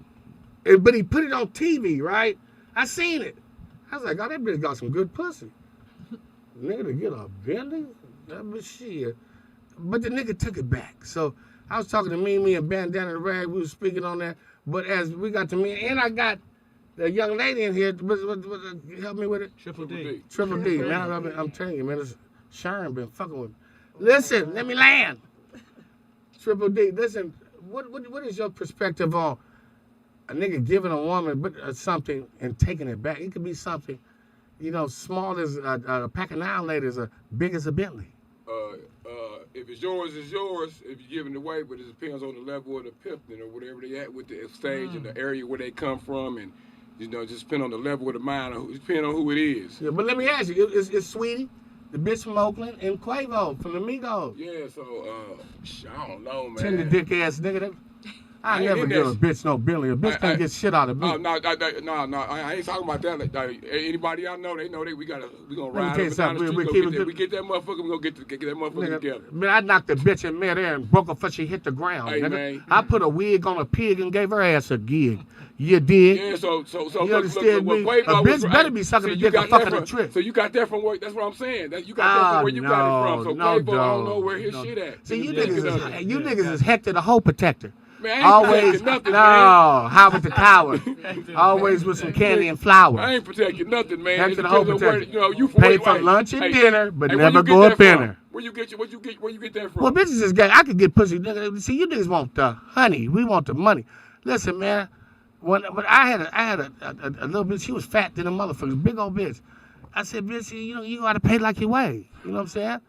But he put it on TV, right? I seen it. I was like, oh, that bitch got some good pussy. Nigga to get a Bentley? That bitch shit. But the nigga took it back. So I was talking to me and Bandana the Rag. We was speaking on that. But as we got to me, and I got the young lady in here. Help me with it. Triple D. Triple D, man. I'm telling you, man. Sharon been fucking with me. Listen, let me land. Triple D, listen. What is your perspective on a nigga giving a woman something and taking it back? It could be something, small as a pack of 9 ladies, as big as a Bentley. If it's yours, it's yours. If you're giving it away, but it depends on the level of the pimping or whatever they at with the stage and the area where they come from, and just depend on the level of the mind. Depend on who it is. Yeah, but let me ask you, it's Sweetie, the bitch from Oakland, and Quavo from the Migos. Yeah, so I don't know, man. Tender dick ass nigga. I never give a bitch no Bentley. A bitch can't get shit out of me. No, I ain't talking about that. Like, anybody I know, they know we gonna ride up and down the street. We get that motherfucker. We gonna get that motherfucker together. Man, I knocked the bitch in midair and broke her before she hit the ground. Hey, nigga. Man. I put a wig on a pig and gave her ass a gig. You dig? Yeah, so you understand me? A bitch better be sucking a dick or fucking a trick. So you got that from where? That's what I'm saying. You got that from where you got it from. So Quavo, I don't know where his shit at. See, you niggas is Hector the hoe protector. Man, always nothing, Howard the Coward. Always with some candy and flour. I ain't protecting nothing, man. Hector the hoe protector. You pay for lunch and dinner, but never go up in her. Where you get that from? Well, bitches is gay. I could get pussy. See, you niggas want the honey. We want the money. Listen, man. But I had a little bitch. She was fat than a motherfucker, big old bitch. I said, bitch, you gotta pay like you weigh. You know what I'm saying?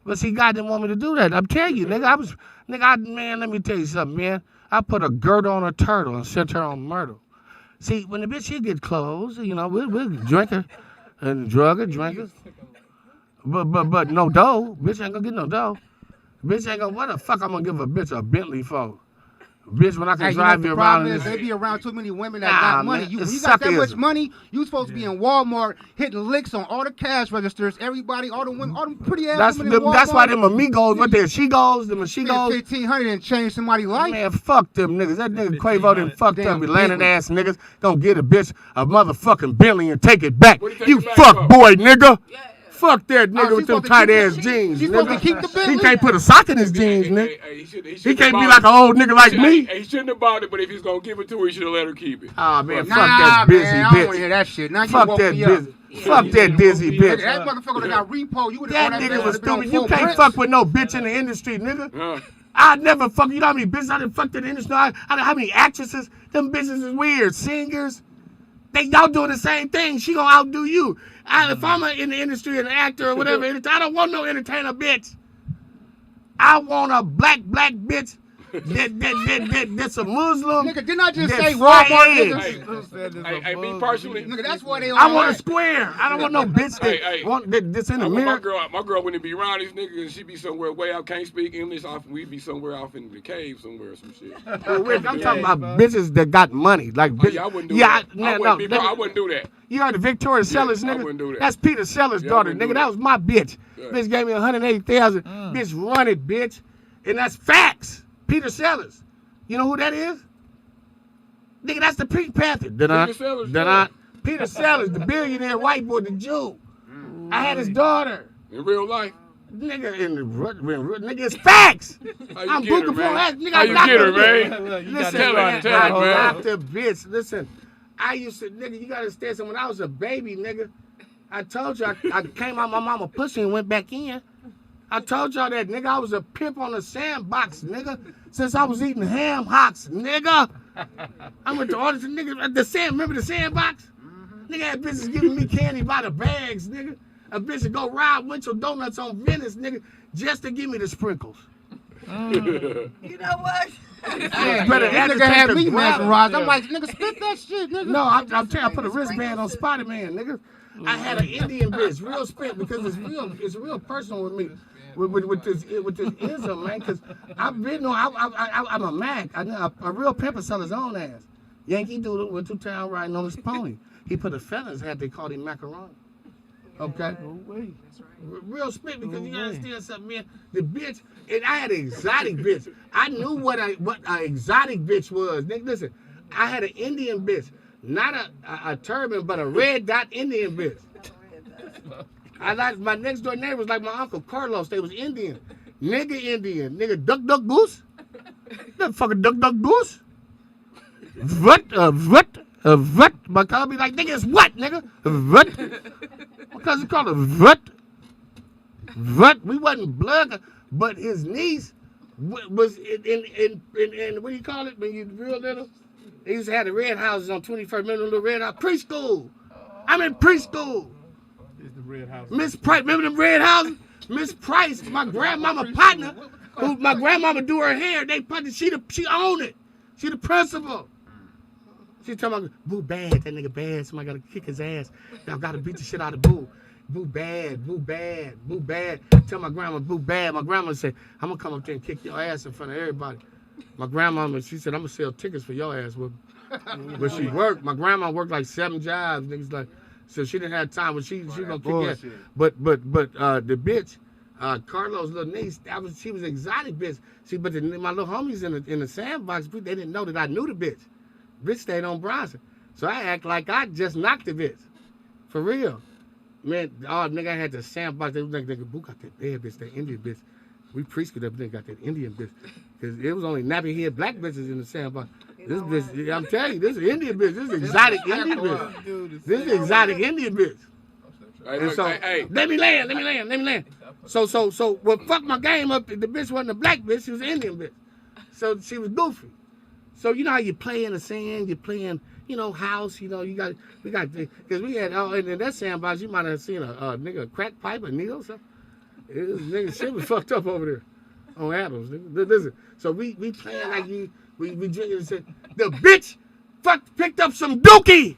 But see, God didn't want me to do that. I'm telling you, nigga. Man, let me tell you something, man. I put a girdle on a turtle and sent her on myrtle. See, when the bitch, she get clothes, we'll drink her and drug her, drink her. But no dough. Bitch ain't gonna get no dough. Bitch ain't gonna, what the fuck I'm gonna give a bitch a Bentley for? Bitch, when I can drive you around. They be around too many women that got money. When you got that much money, you supposed to be in Walmart hitting licks on all the cash registers. Everybody, all the women, all them pretty ass women in Walmart. That's why them amigos, what they she-goes, them she-goes. 1,500 and change somebody's life. Man, fuck them niggas. That nigga Quavo done fucked up. Landing ass niggas gonna get a bitch a motherfucking Bentley and take it back. You fuck boy, nigga. Fuck that nigga with them tight ass jeans. She's supposed to keep the Bentley. He can't put a sock in his jeans, nigga. He can't be like an old nigga like me. He shouldn't have bought it, but if he's gonna give it to her, he should have let her keep it. Ah man, fuck that busy bitch. I don't want to hear that shit. Now fuck that busy. Fuck that dizzy bitch. That motherfucker that got repo. You that nigga was stupid. You can't fuck with no bitch in the industry, nigga. I never fuck. You know how many bitches I done fucked in the industry? How many actresses? Them bitches is weird. Singers. Y'all doing the same thing. She gonna outdo you. If I'm in the industry, an actor or whatever, I don't want no entertainer bitch. I want a black bitch that's a Muslim. Nigga, didn't I just say Walmart niggas? Hey, me personally. Nigga, that's why they I want a square. I don't want no bitch that's in the mirror. My girl wouldn't be around these niggas and she be somewhere way out, can't speak English. We'd be somewhere off in the cave somewhere or some shit. Rick, I'm talking about bitches that got money. Like, I wouldn't do that. I wouldn't do that. You heard the Victoria Sellers, nigga? I wouldn't do that. That's Peter Sellers' daughter, nigga. That was my bitch. Bitch gave me $180,000. Bitch, run it, bitch. And that's facts. Peter Sellers. You know who that is? Nigga, that's the Pink Panther. Peter Sellers, the billionaire white boy, the Jew. I had his daughter. In real life? Nigga, nigga, it's facts. I'm Booga man. How you get her, man? Listen, man, I knocked a bitch. Listen, I used to, nigga, you gotta understand something. When I was a baby, nigga, I told you I came out my mama pussy and went back in. I told y'all that, nigga. I was a pimp on the sandbox, nigga. Since I was eating ham hocks, nigga. I went to all this, nigga, remember the sandbox? Nigga had bitches giving me candy by the bags, nigga. A bitch would go ride Winchell Donuts on Venice, nigga, just to give me the sprinkles. You know what? Yeah, better this agitate nigga had the me ground. mesmerized. I'm like, nigga, spit that shit, nigga. No, I'm telling you, I put a wristband on Spider-Man, nigga. I had an Indian bitch, real spit, because it's real personal with me, with this ism, man. Because I've been I'm a Mac. A real pimp sell his own ass. Yankee Doodle went to town riding on his pony. He put a feathers hat. They called him macaroni. Okay. Real spit, because you gotta understand something, man. The bitch, and I had an exotic bitch. I knew what an exotic bitch was. Nigga, listen, I had an Indian bitch, not a turban, but a red dot Indian bitch. I like my next door neighbor was like my uncle Carlos. They was Indian, nigga duck goose. That fucking duck goose. What? My cousin be like, nigga, it's what, nigga? What? My cousin called it what? What? We wasn't blood, but his niece was in what do you call it when you real little? They used to have the red houses on 21st, remember the little red house? Preschool. I'm in preschool. It's the red house. Miss Price, remember them red houses? Miss Price, my grandmama partner, who my grandmama do her hair, she owned it. She the principal. She talking about Boo bad, that nigga bad. Somebody gotta kick his ass. Y'all gotta beat the shit out of Boo. Boo bad. Tell my grandma Boo bad. My grandma said, I'm gonna come up there and kick your ass in front of everybody. My grandmama, she said, I'm gonna sell tickets for your ass with me. But she worked. My grandma worked like 7 jobs. Niggas like, so she didn't have time. But she gonna kick your ass. But the bitch, Carlos' little niece, she was an exotic bitch. See, but my little homies in the sandbox, they didn't know that I knew the bitch. Bitch stayed on Bronson. So I act like I just knocked the bitch. For real. Man, nigga, I had the sandbox. They was like, nigga, Boo got that bad bitch, that Indian bitch. We preschool that nigga got that Indian bitch. Because it was only nappy head black bitches in the sandbox. This bitch, I'm telling you, this is Indian bitch. This is exotic Indian bitch. This is exotic Indian bitch. And so, let me land. So, what fucked my game up, the bitch wasn't a black bitch, she was an Indian bitch. So she was goofy. So you know how you play in the sand, you're playing, house, we got, because we had, in that sandbox, you might have seen a nigga crack pipe, a needle or something. Nigga, shit was fucked up over there on Adams. Listen, so we playing like we drinking and said, the bitch picked up some dookie.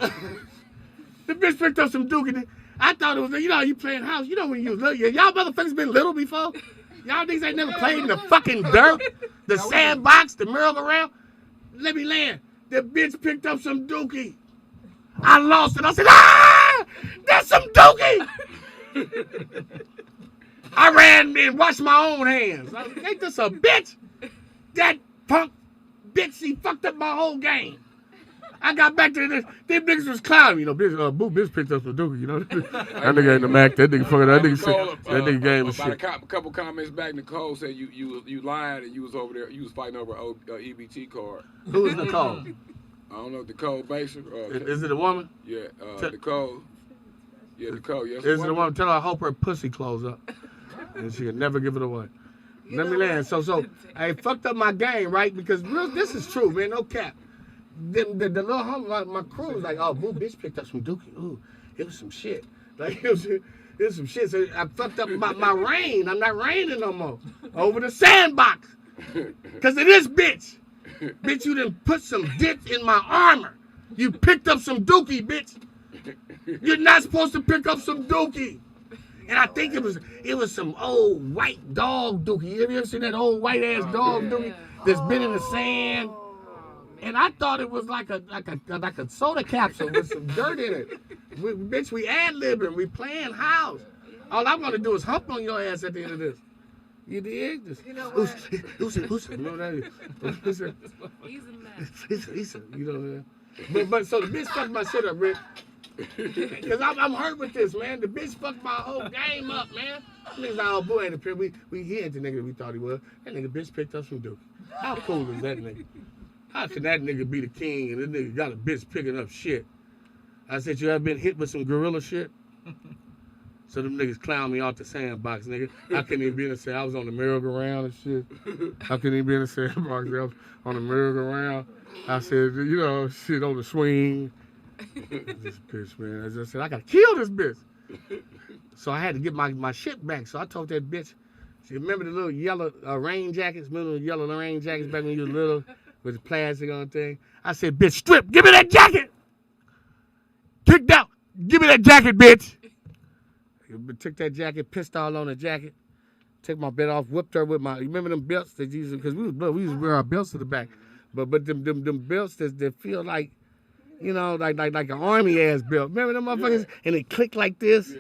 The bitch picked up some dookie. I thought it was, you playing house, when you was little, y'all motherfuckers been little before? Y'all niggas ain't never played in the fucking dirt, the sandbox, the merry-go-round. Let me land. The bitch picked up some dookie. I lost it. I said, that's some dookie. I ran and washed my own hands. I said, ain't this a bitch? That punk bitch, she fucked up my whole game. I got back to this. Them niggas was clowning, bitch picked up some dookie, That nigga ain't the Mac. That nigga fucking. That nigga game was shit. About a couple comments back, Nicole said you lied and you was over there. You was fighting over an EBT card. Who is Nicole? I don't know, Nicole Baser. Is it a woman? Yeah, Nicole. Yeah, Nicole. Yes. Is it a woman? Tell her I hope her pussy close up, and she can never give it away. Let me land. So I fucked up my game, right? Because this is true, man. No cap. The little homie, my crew was like, oh, Boo, bitch picked up some dookie. Ooh, it was some shit. Like, it was some shit. So I fucked up my rain. I'm not raining no more. Over the sandbox. Because of this bitch. Bitch, you done put some dip in my armor. You picked up some dookie, bitch. You're not supposed to pick up some dookie. And I think it was some old white dog dookie. You ever seen that old white ass dog dookie that's been in the sand? And I thought it was like a soda capsule with some dirt in it. Bitch, we ad-libbing, we playing house. All I'm gonna do is hump on your ass at the end of this. You dig? You know what? Who's it? You know what that is? He's But so the bitch fucked my shit up, Rick. Because I'm hurt with this, man. The bitch fucked my whole game up, man. Niggas like, oh, Boo ain't a pimp. He ain't the nigga we thought he was. That nigga bitch picked up some dookie. How cool is that nigga? How can that nigga be the king and this nigga got a bitch picking up shit? I said, you ever been hit with some gorilla shit? So them niggas clown me off the sandbox, nigga. I couldn't even be in the sand. I was on the merry-go-round and shit. I couldn't even be in the sandbox. I was on the merry-go-round. I said, shit on the swing. This bitch, man. As I said, I gotta kill this bitch. So I had to get my shit back. So I told that bitch, See, remember the little yellow rain jackets? Remember the yellow rain jackets back when you was little with the plastic on the thing? I said, bitch, strip. Give me that jacket. Kicked out. Give me that jacket, bitch. Took that jacket, pissed all on the jacket. Took my belt off, whipped her with my. You remember them belts that you used? Because we used to wear our belts to the back, but them belts that feel like, you know, like an army ass belt. Remember them motherfuckers? And it clicked like this,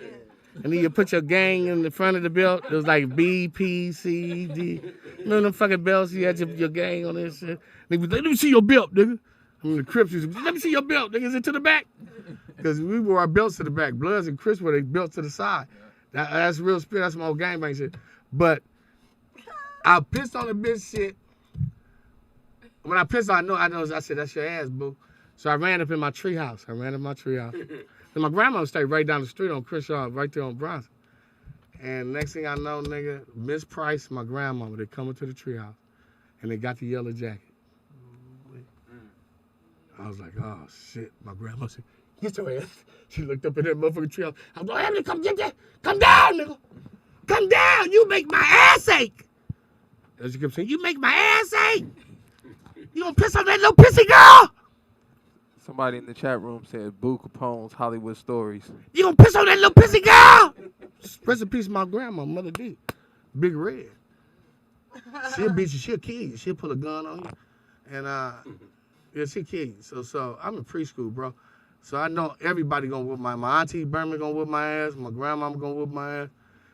and then you put your gang in the front of the belt. It was like B, P, C, D. Remember them fucking belts? You had your gang on this shit. They was like, let me see your belt, nigga. I mean, the Crips used to, let me see your belt, nigga. Is it to the back? Because we wore our belts to the back. Bloods and Crips wore their belts to the side. That's real spirit. That's some old gangbang shit. But I pissed on the bitch shit. When I pissed, I said, that's your ass, boo. So I ran up in my treehouse. And my grandma stayed right down the street on Crenshaw, right there on Bronson. And next thing I know, nigga, Miss Price, my grandmama, they come into the treehouse. And they got the yellow jacket. I was like, oh, shit. My grandma said, get your ass. She looked up at that motherfucking treehouse. I was like, Emily, come get that. Come down, nigga. Come down. You make my ass ache. As she kept saying, you make my ass ache. You gonna piss on that little pissy girl? Somebody in the chat room said Boo Capone's Hollywood Stories. You gonna piss on that little pissy girl? Rest in peace, my grandma, Mother D. Big Red. She'll beat you. She'll kill you. She'll pull a gun on you. And, yeah, she'll kill you. So I'm in preschool, bro. So I know everybody gonna whoop my auntie Berman gonna whoop my ass. My grandmama gonna whoop my ass.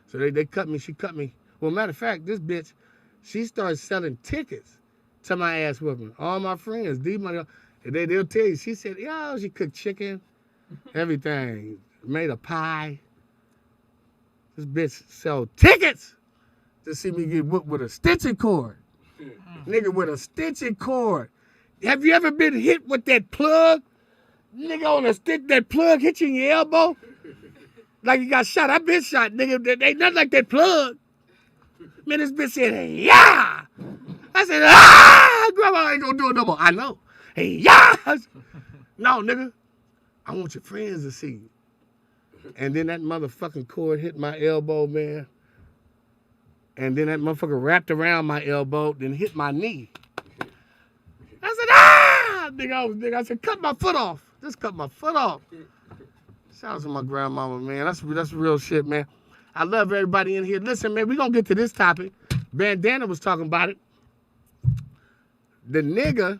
So they cut me. She cut me. Well, matter of fact, this bitch, she started selling tickets to my ass whooping. All my friends, D-Money, they'll tell you. She said, yo, she cooked chicken, everything. Made a pie. This bitch sell tickets to see me get whooped with a stitching cord. Nigga, with a stitching cord. Have you ever been hit with that plug? Nigga on a stick, that plug hit you in your elbow? Like you got shot. I been shot, nigga. They ain't nothing like that plug. Man, this bitch said, hey, yeah. I said, ah, grandma ain't gonna do it no more. I know. Hey, yeah. No, nigga. I want your friends to see you. And then that motherfucking cord hit my elbow, man. And then that motherfucker wrapped around my elbow, then hit my knee. I said, ah! Nigga, I said, cut my foot off. Just cut my foot off. Shout out to my grandmama, man. That's real shit, man. I love everybody in here. Listen, man, we gonna get to this topic. Bandana was talking about it. The nigga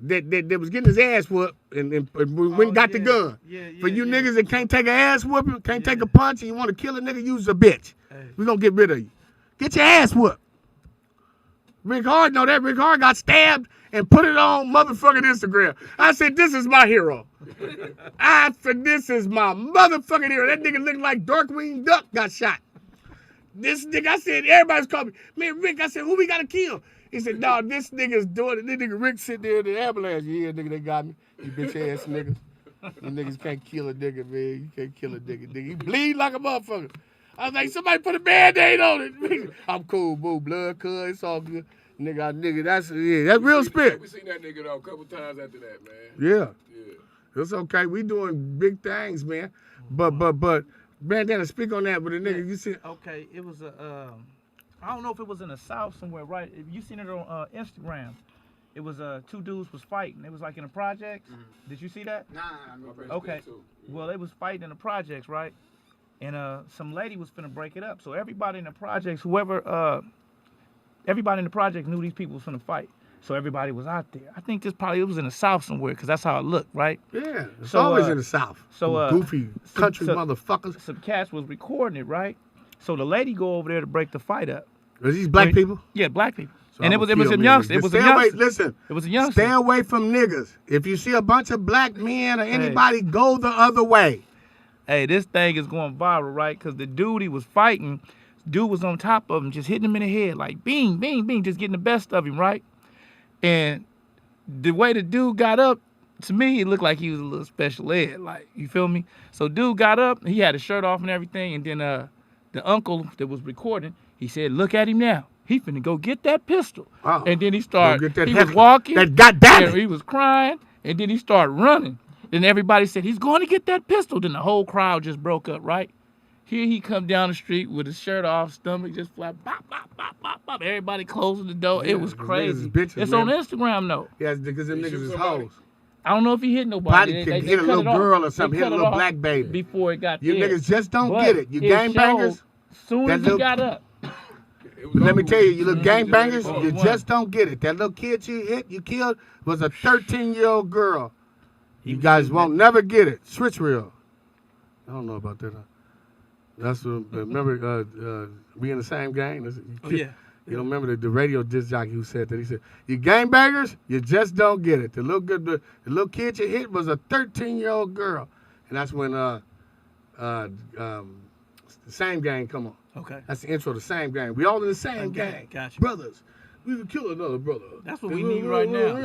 that was getting his ass whooped and went and got the gun. For you niggas that can't take an ass whooping, can't take a punch, and you want to kill a nigga, use a bitch. Hey. We gonna get rid of you. Get your ass whooped. Rick Hard know that. Rick Hard got stabbed and put it on motherfucking Instagram. I said, this is my hero. I said, this is my motherfucking hero. That nigga looked like Darkwing Duck got shot. This nigga, I said, everybody's calling me. Man, Rick, I said, who we gotta kill? He said, no, this nigga's doing it. This nigga Rick sitting there in the ambulance. Yeah, nigga, they got me. You bitch ass niggas. You niggas can't kill a nigga, man. You can't kill a nigga. He bleed like a motherfucker. I was like, somebody put a Band-Aid on it. I'm cool, boo. Blood, cuz, it's all good. Nigga, that's real spirit. We seen that nigga though a couple times after that, man. Yeah. It's okay. We doing big things, man. But, Bandana, speak on that with a nigga. You see? Okay, it was I don't know if it was in the South somewhere, right? If you seen it on Instagram, it was two dudes was fighting. It was like in the projects. Mm-hmm. Did you see that? Nah. Okay. Well, they was fighting in the projects, right? And some lady was finna break it up. So everybody in the projects, everybody in the project knew these people was finna fight. So everybody was out there. I think it was in the South somewhere, because that's how it looked, right? Yeah, it's always in the South. So goofy country motherfuckers. Some cats was recording it, right? So the lady go over there to break the fight up. Was these black people? Yeah, black people. So and it was a youngster. It was a youngster. Listen, it was a youngster. Stay away from niggas. If you see a bunch of black men or anybody, go the other way. Hey, this thing is going viral, right? Because the dude he was fighting, dude was on top of him, just hitting him in the head, like bing, bing, bing, just getting the best of him, right? And the way the dude got up, to me, it looked like he was a little special ed, like, you feel me? So dude got up, he had his shirt off and everything, and then the uncle that was recording, he said, look at him now. He finna go get that pistol. Oh, and then he started, he was walking. That goddamn he was crying, and then he started running. Then everybody said, he's going to get that pistol. Then the whole crowd just broke up, right? Here he come down the street with his shirt off, stomach just flat, bop, bop, bop, bop, bop. Everybody closing the door. Yeah, It was 'cause niggas crazy. is bitches, It's man. on Instagram though. Yeah, because them They niggas shoot is somebody. hoes. I don't know if he hit nobody. Probably could hit a cut little it off. girl or They something, hit cut a it little off black baby. before it got You there. niggas just don't But get it. You gangbangers. Soon that as he little- got up, It was Let me over tell you, with. you little Get ready gangbangers, for you it. just don't get it. That little kid you hit, you killed, was a 13-year-old girl. You guys won't never get it. Switch real. I don't know about that. That's what, remember, we in the same gang? oh yeah. You don't remember the radio disc jockey who said that? He said, "You gangbangers, you just don't get it. The little kid you hit was a 13-year-old girl," and that's when the same gang come on. Okay. That's the intro to the same gang. We all in the same Same gang, gang. gotcha. Brothers, we could kill another brother. That's what we need right now. I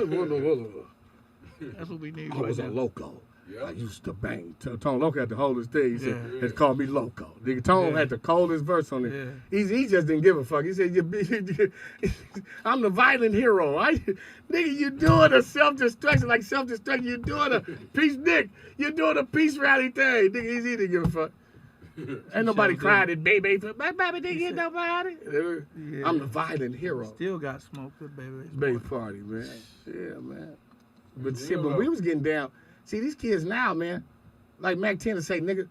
That's what we need was right a now. loco. Yeah. I used to bang. Tone Loco had to hold his thing. He said, Yeah. "They called me Loco." Nigga, Tone Yeah. had the coldest verse on it. Yeah. He just didn't give a fuck. He said, "I'm the violent hero." Nigga, you doing a self-destruction like self-destruction. You doing a peace, Nick. You doing a peace rally thing. Nigga, he didn't give a fuck. Ain't nobody sure crying at baby. Baby didn't get nobody. Yeah. I'm the violent hero. Still got smoked with baby. Baby party, man. Yeah, man. But see, when we was getting down, see these kids now, man, like Mac 10 to say, nigga,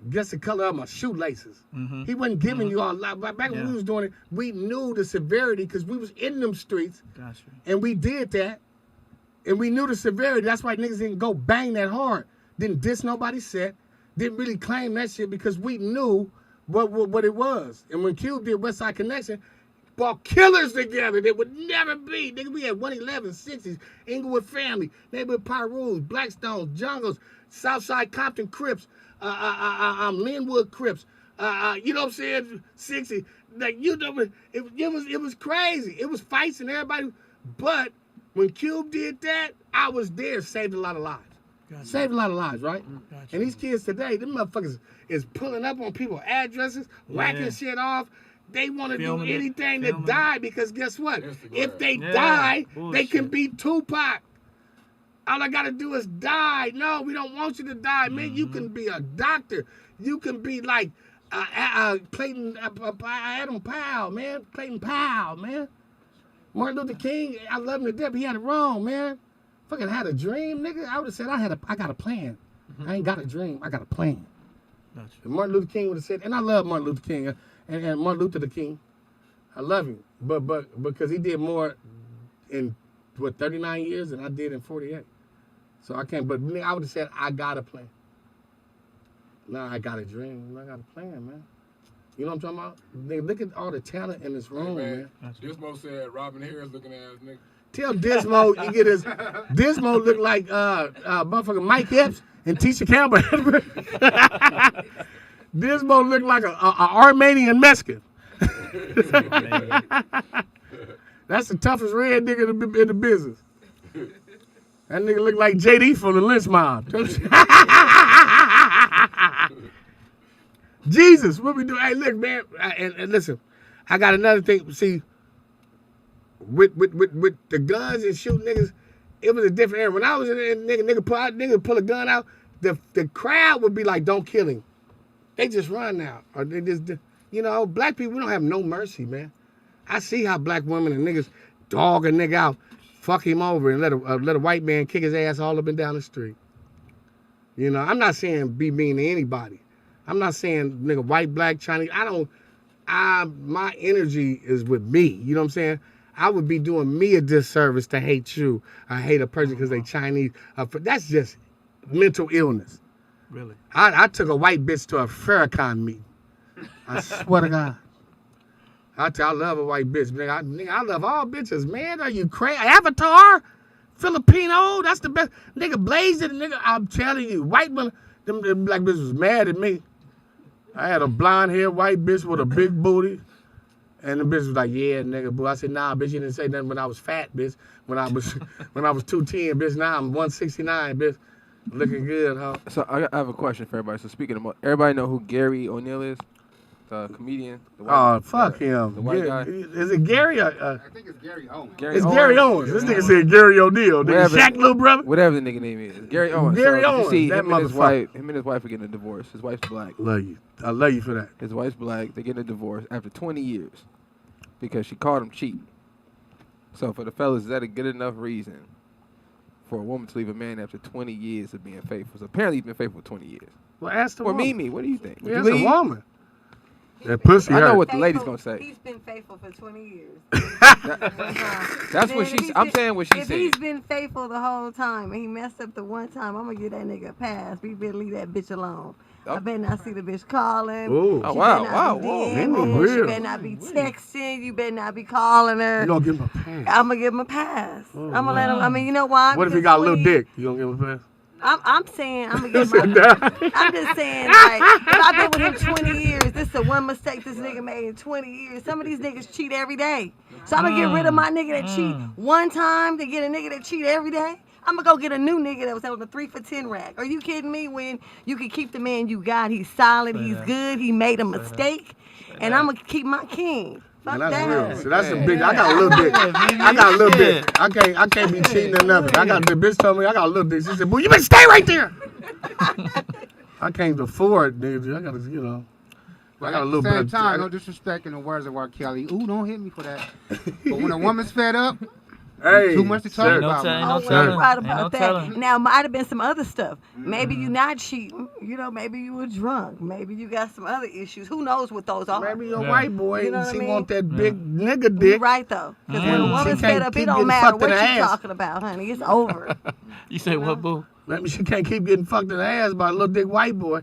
guess the color of my shoelaces. Mm-hmm. He wasn't giving you all lot. Back when Yeah. we was doing it, we knew the severity because we was in them streets Gotcha. and we did that. And we knew the severity. That's why niggas didn't go bang that hard. Didn't diss nobody's set. Didn't really claim that shit because we knew what it was. And when Cube did West Side Connection, brought killers together that would never be. Nigga, we had 111, 60s, Inglewood Family, Neighborhood Pyrus, Blackstones, Jungles, Southside Compton Crips, Linwood Crips, you know what I'm saying, 60. Like, you know, it was crazy. It was fights and everybody. But when Cube did that, I was there, saved a lot of lives. Gotcha. Saved a lot of lives, right? Gotcha. And these kids today, them motherfuckers is pulling up on people's addresses, whacking Yeah. shit off. They want to do Filming it, anything to filming it. die because guess what? Instagram. If they Yeah, die, they can bullshit. be Tupac. All I gotta do is die. No, we don't want you to die, man. You can be a doctor. You can be like Clayton Adam Powell, man. Clayton Powell, man. Martin Luther King, I love him to death, but he had it wrong, man. Fucking had a dream, nigga. I would have said I got a plan. I ain't got a dream. I got a plan. Gotcha. And Martin Luther King would have said, and I love Martin Luther King and Martin Luther the King. I love him, but because he did more in 39 years than I did in 48. So I can't. But I would have said I got a plan. Nah, I got a dream. I got a plan, man. You know what I'm talking about? Nigga, look at all the talent in this room, man. Dismo said Robin Harris looking ass nigga. Tell Dismo you get his Dismo look like motherfucking Mike Epps and Tisha Campbell. Dismo look like a Armenian Mexican. That's the toughest red nigga in the business. That nigga look like JD from the Lynch Mob. Jesus, what we do? Hey, look, man, and listen, I got another thing. See, with the guns and shooting niggas, it was a different era. When I was in there, nigga pull a gun out, the crowd would be like, "Don't kill him." They just run now, or they just, you know, black people, we don't have no mercy, man. I see how black women and niggas dog a nigga out, fuck him over, and let a white man kick his ass all up and down the street. You know, I'm not saying be mean to anybody. I'm not saying nigga white, black, Chinese. My energy is with me. You know what I'm saying? I would be doing me a disservice to hate you. I hate a person because they Chinese. That's just mental illness. Really? I took a white bitch to a Farrakhan meeting. I swear to God. I love a white bitch, nigga. I love all bitches, man. Are you crazy? Avatar? Filipino? That's the best. Nigga, blaze it, nigga. I'm telling you, white women, them black bitches was mad at me. I had a blonde hair white bitch with a big booty. And the bitch was like, "Yeah, nigga, boo." I said, "Nah, bitch, you didn't say nothing when I was fat, bitch. When I was 210, bitch. Now I'm 169, bitch. Looking good, huh?" So I have a question for everybody. So speaking of, everybody know who Gary O'Neill is? the comedian. The white, Oh, fuck him. The white guy. Is it Gary? I think it's Gary Owens. It's Gary Owens. This nigga said Gary O'Neal. Nigga, Shaq little brother. Whatever the nigga name is. Gary Owens. Gary Owens. You see, that him and motherfucker. him and his wife are getting a divorce. His wife's black. Love you. I love you for that. His wife's black. They're getting a divorce after 20 years because she caught him cheating. So for the fellas, is that a good enough reason for a woman to leave a man after 20 years of being faithful? So apparently he's been faithful 20 years. Well, ask the Or woman. Mimi, what do you think? Would Yeah, you it's a leave? woman. That pussy I know hurt. what the lady's gonna say. He's been faithful for 20 years. That's what I'm saying what she if said. he's been faithful the whole time and he messed up the one time, I'm gonna give that nigga a pass. We better leave that bitch alone. I better not see the bitch calling. Ooh. Oh, She wow, better not be wow, DMing. whoa. She better not be texting. You better not be calling her. You gonna give him a pass. I'm gonna give him a pass. Oh, I'm gonna let him. I mean, you know why? What if he Because got a little 20 dick? You gonna give him a pass? I'm saying I'm gonna give him. I'm just saying, like, if I've been with him 20 years, this is the one mistake this nigga made in 20 years. Some of these niggas cheat every day. So I'm gonna get rid of my nigga that cheat one time to get a nigga that cheat every day. I'm gonna go get a new nigga that was on the 3 for 10 rack. Are you kidding me? When you can keep the man you got, he's solid, he's good, he made a mistake, and I'm gonna keep my king. Fuck Man, that's that. real. See, that's a big. I got a little dick. I got a little dick. I can't be cheating or nothing. I got the bitch told me I got a little dick. She said, "Boy, you better stay right there." I can't afford, dude. I gotta, you know. I got a little At the same bit. time, no disrespect in the words of R. Kelly. Ooh, don't hit me for that. But when a woman's fed up, Hey, too much to talk sir. about. telling, man. no Oh, telling. well, right Ain't about no that. telling. Now, might have been some other stuff. Maybe you not cheating. You know, maybe you were drunk. Maybe you got some other issues. Who knows what those are? Maybe you're a Yeah. white boy You know and what she I mean? want that big nigga You dick. right though, because when Mm. a She woman's can't fed up, keep it don't getting matter fucked what in you the ass. talking about, honey. It's over. You say what, boo? Maybe she can't keep getting fucked in the ass by a little dick white boy.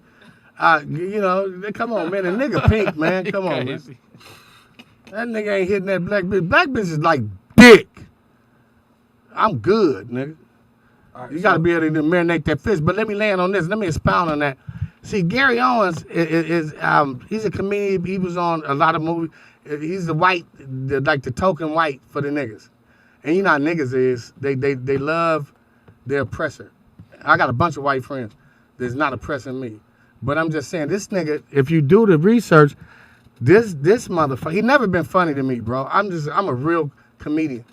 You know, come on, man. The nigga pink, man. Come on, man. Crazy. That nigga ain't hitting that black bitch. Black bitch is like dick. I'm good, nigga. You got to be able to marinate that fish. But let me land on this. Let me expound on that. See, Gary Owens is he's a comedian. He was on a lot of movies. He's the white, like the token white for the niggas. And you know how niggas is. They love their oppressor. I got a bunch of white friends that's not oppressing me. But I'm just saying, this nigga, if you do the research, this motherfucker, he never been funny to me, bro. I'm a real comedian.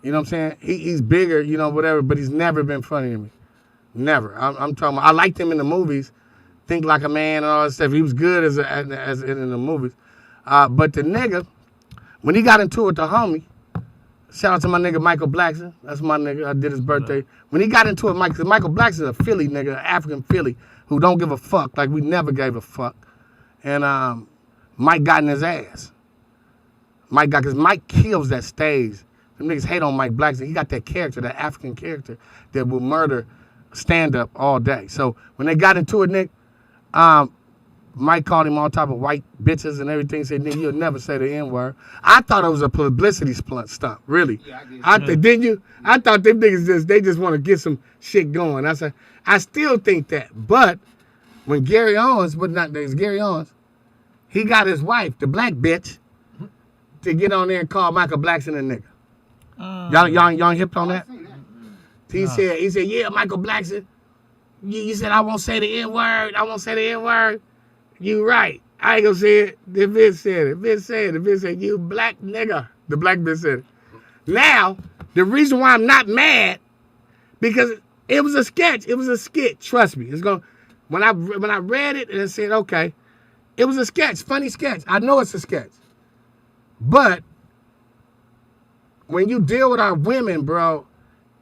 You know what I'm saying? He's bigger, you know, whatever, but he's never been funny to me. Never. I'm talking about, I liked him in the movies, Think Like a Man and all that stuff. He was good as in the movies. But the nigga, when he got into it with the homie, shout out to my nigga Michael Blackson. That's my nigga. I did his birthday. When he got into it, Michael Blackson is a Philly nigga, an African Philly, who don't give a fuck. Like we never gave a fuck. And Mike got in his ass. Because Mike kills that stage. Them niggas hate on Mike Blackson. He got that character, that African character that will murder stand-up all day. So when they got into it, Nick, Mike called him all type of white bitches and everything. Said, "Nigga, you'll never say the N-word." I thought it was a publicity stunt, really. Yeah, I did. Didn't you? I thought them niggas just want to get some shit going. I said, I still think that. But when Gary Owens, he got his wife, the black bitch, to get on there and call Michael Blackson a nigga. Y'all hip on that? He said, yeah, Michael Blackson, you said I won't say the N-word. I won't say the N-word. You right. I ain't gonna say it. The bitch said it. The bitch said, you black nigga. The black bitch said it. Now, the reason why I'm not mad, because it was a sketch. It was a skit. Trust me. It's gonna. When I read it and it said, okay, it was a sketch, funny sketch. I know it's a sketch. But when you deal with our women, bro,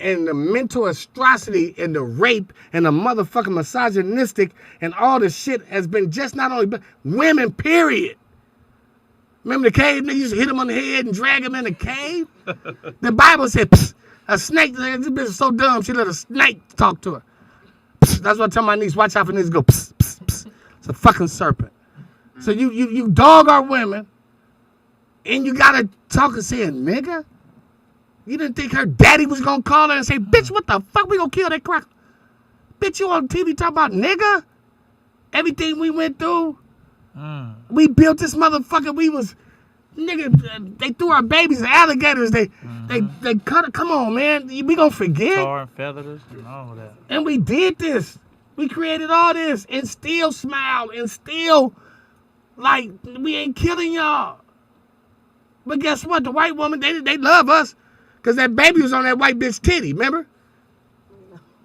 and the mental atrocity and the rape and the motherfucking misogynistic and all the shit has been just not only women, period. Remember the cave niggas used to hit them on the head and drag them in the cave? The Bible said, psst, a snake, this bitch is so dumb, she let a snake talk to her. Psst, that's what I tell my niece, watch out for niggas go, psst, psst, psst. It's a fucking serpent. So you dog our women, and you gotta talk and say a nigga? You didn't think her daddy was gonna call her and say, bitch, what the fuck, we gonna kill that cracker? Bitch, you on TV talking about nigga? Everything we went through, we built this motherfucker, we was, nigga, they threw our babies in alligators, they cut it, come on, man, we gonna forget? Tar and feathers and all of that. And we did this. We created all this and still smile and still Like, we ain't killing y'all. But guess what? The white woman, they love us. Because that baby was on that white bitch titty, remember?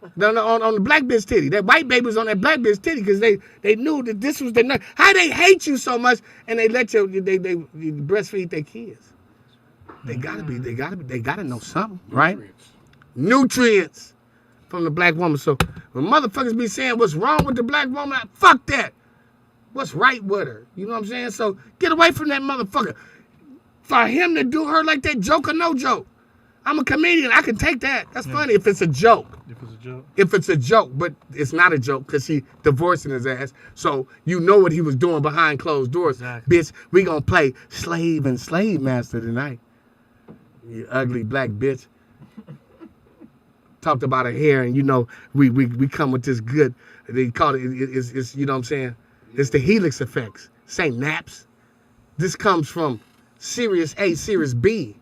On the black bitch titty. That white baby was on that black bitch titty because they knew that this was the... How they hate you so much and they let you... They breastfeed their kids. They gotta know something, right? Nutrients from the black woman. So when motherfuckers be saying what's wrong with the black woman, fuck that. What's right with her? You know what I'm saying? So get away from that motherfucker. For him to do her like that, joke or no joke. I'm a comedian. I can take that. That's funny if it's a joke. If it's a joke, but it's not a joke because she divorcing his ass. So you know what he was doing behind closed doors. Exactly. Bitch, we gonna play slave and slave master tonight. You ugly black bitch. Talked about her hair, and you know we come with this good. They call it's you know what I'm saying. It's the helix effects. This ain't naps. This comes from Sirius A, Sirius B.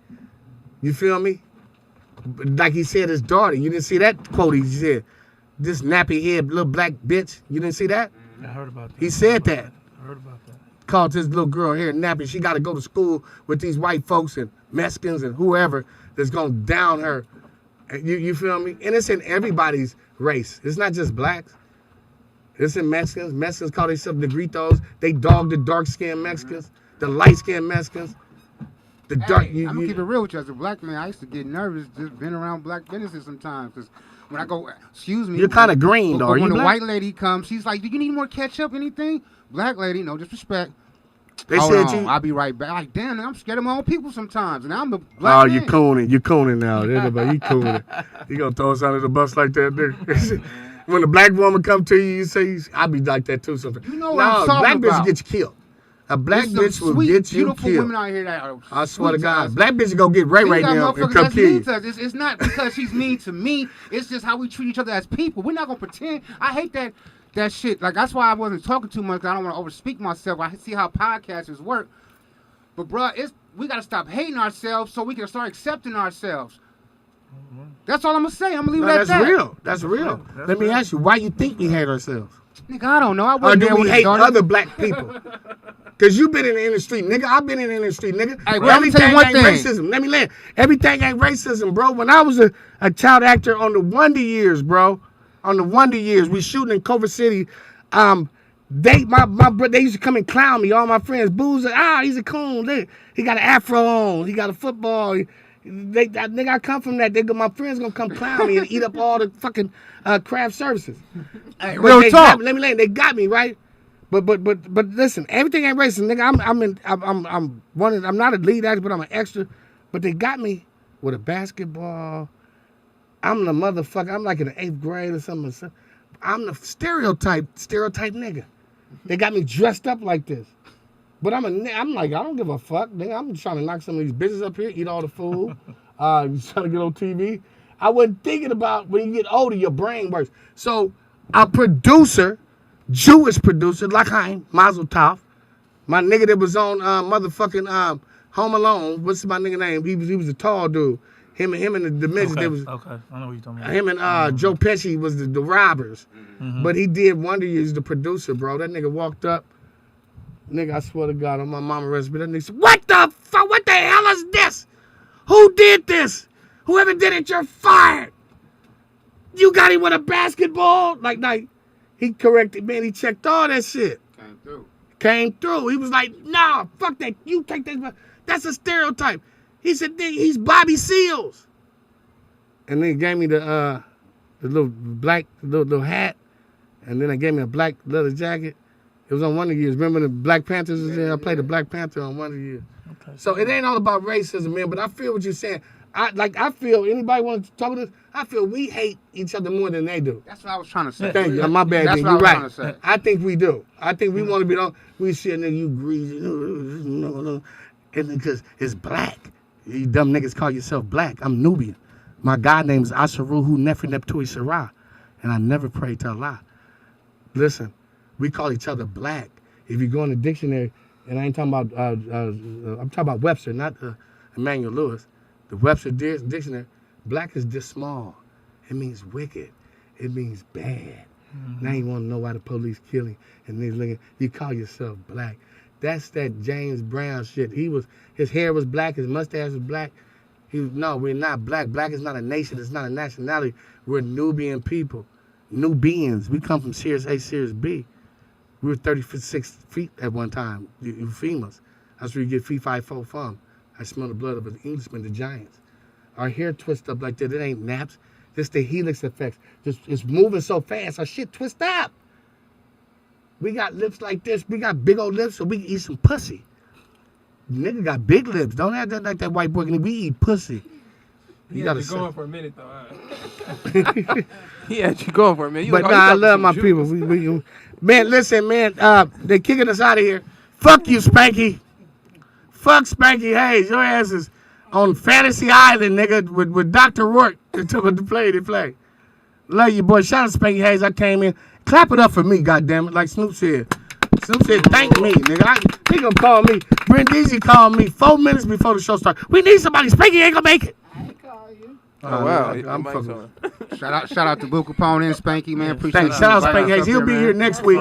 You feel me? Like he said, his daughter. You didn't see that quote he said. This nappy head little black bitch. You didn't see that? I heard about that. He said that. I heard about that. Called this little girl here nappy. She got to go to school with these white folks and Mexicans and whoever that's going to down her. You feel me? And it's in everybody's race. It's not just blacks. It's in Mexicans. Mexicans call themselves negritos. They dog the dark-skinned Mexicans, the light-skinned Mexicans. The dark. I'm going to keep it real with you. As a black man, I used to get nervous just being around black businesses sometimes. Because when I go, excuse me. You're kind of green, though. When the black? white lady comes, she's like, do you need more ketchup, anything? Black lady, no disrespect. They said you. I'll be right back. Like, damn, I'm scared of my own people sometimes. And I'm a black man. You're cooning. You're cooning now. You cooning. You going to throw us under the bus like that, nigga? When a black woman come to you, you say, I'll be like that too sometimes. You know what I'm talking black about. bitch get you killed. A black bitch will get you beautiful killed. Women out here that are I swear to God. Black bitch go get right now and come kill you. It's not because she's mean to me. It's just how we treat each other as people. We're not going to pretend. I hate that shit. Like, that's why I wasn't talking too much. I don't want to overspeak myself. I see how podcasters work. But, bruh, we got to stop hating ourselves so we can start accepting ourselves. That's all I'm going to say. I'm going to leave it at that. That's real. Let me ask you, why you think we hate ourselves? Nigga, I don't know. I or do we hate other black people? Because you've been in the industry, nigga. I've been in the industry, nigga. Hey, bro, everything ain't racism. Let me land. Everything ain't racism, bro. When I was a child actor on the Wonder Years, bro, we shooting in Culver City. They used to come and clown me. All my friends, Booga, he's a coon. He got an afro on. He got a football. Nigga, I come from that. My friends gonna come clown me and eat up all the fucking craft services. Hey, real talk. Let me land. They got me right. But listen, everything ain't racist, nigga. I'm not a lead actor, but I'm an extra. But they got me with a basketball. I'm the motherfucker. I'm like in the 8th grade or something. I'm the stereotype nigga. They got me dressed up like this. But I'm like, I don't give a fuck, nigga. I'm trying to knock some of these bitches up here, eat all the food, trying to get on TV. I wasn't thinking about when you get older, your brain works. So a producer, Jewish producer, L'chaim, Mazel Tov, my nigga that was on motherfucking Home Alone. What's my nigga name? He was a tall dude. Him and the midget. Okay. They was, okay, I know what you're talking about. Him and Joe Pesci was the robbers. Mm-hmm. But he did Wonder Years, the producer, bro. That nigga walked up. Nigga, I swear to God, on my mama recipe, that nigga said, what the fuck? What the hell is this? Who did this? Whoever did it, you're fired. You got him with a basketball? Like, he corrected, man. He checked all that shit. Came through. He was like, nah, fuck that. You take that. That's a stereotype. He said, he's Bobby Seals. And then he gave me the little black, little hat. And then they gave me a black leather jacket. It was on Wonder Years. Remember the Black Panthers was there? I played the Black Panther on Wonder Years. Okay. So it ain't all about racism, man, but I feel what you're saying. I feel, anybody want to talk about this? I feel we hate each other more than they do. That's what I was trying to say. Thank you. My bad. That's You're what I was right. trying to say. I think we do. I think we want to be on. We shit, nigga, you greasy. And because it's black. You dumb niggas call yourself black. I'm Nubian. My God name is Asharuhu Nefer Neptui Sarah. And I never pray to Allah. Listen. We call each other black. If you go in the dictionary, and I ain't talking about, I'm talking about Webster, not Emmanuel Lewis. The Webster dictionary, black is this small. It means wicked. It means bad. Mm-hmm. Now you want to know why the police killing, and they looking. You call yourself black. That's that James Brown shit. His hair was black, his mustache was black. No, we're not black. Black is not a nation, it's not a nationality. We're Nubian people. Nubians. We come from Sirius A, Sirius B. We were 36 feet at one time, you females. That's where you get feet 5'4" from. I smell the blood of an Englishman, the Giants. Our hair twists up like that. It ain't naps. This the helix effects. It's moving so fast. Our shit twist up. We got lips like this. We got big old lips, so we can eat some pussy. Nigga got big lips. Don't have that like that white boy. We eat pussy. You got to going for a minute though. He had you going for a minute. But I love my people. Man, listen, man. They're kicking us out of here. Fuck you, Spanky. Fuck Spanky Hayes. Your ass is on Fantasy Island, nigga, with Dr. Rourke. They play. Love you, boy. Shout out to Spanky Hayes. I came in. Clap it up for me, goddammit, like Snoop said. Snoop said, thank me, nigga. He gonna call me. Brindisi called me 4 minutes before the show started. We need somebody. Spanky ain't gonna make it. I ain't call you. Oh, wow. I'm fucking. Shout out to Booga Kapone and Spanky, man. Appreciate it. Shout out Spanky Hayes. He'll be here next week.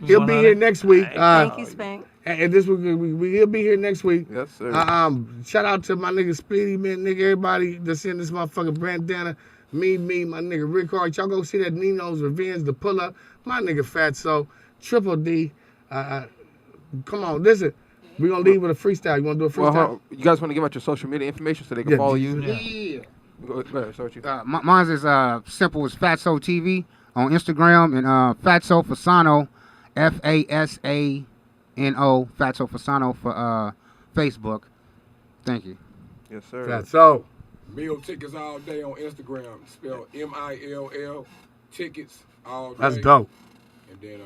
He'll be here next week. Thank you, Spank. And this week, he'll be here next week. Yes, sir. Shout out to my nigga Speedy, man, nigga, everybody that's in this motherfucking bandana. Me, my nigga Rick Hart. Y'all go see that Nino's Revenge, the pull up. My nigga Fatso, Triple D. Come on, listen. We're going to leave with a freestyle. You want to do a freestyle? Well, you guys want to give out your social media information so they can follow you? Yeah. Go ahead, start you. Mine is simple as Fatso TV on Instagram and Fatso Fasano, Fasano, Fatso Fasano for Facebook. Thank you. Yes, sir. Fatso. Meal tickets all day on Instagram. Spelled MILL tickets all day. That's dope. And then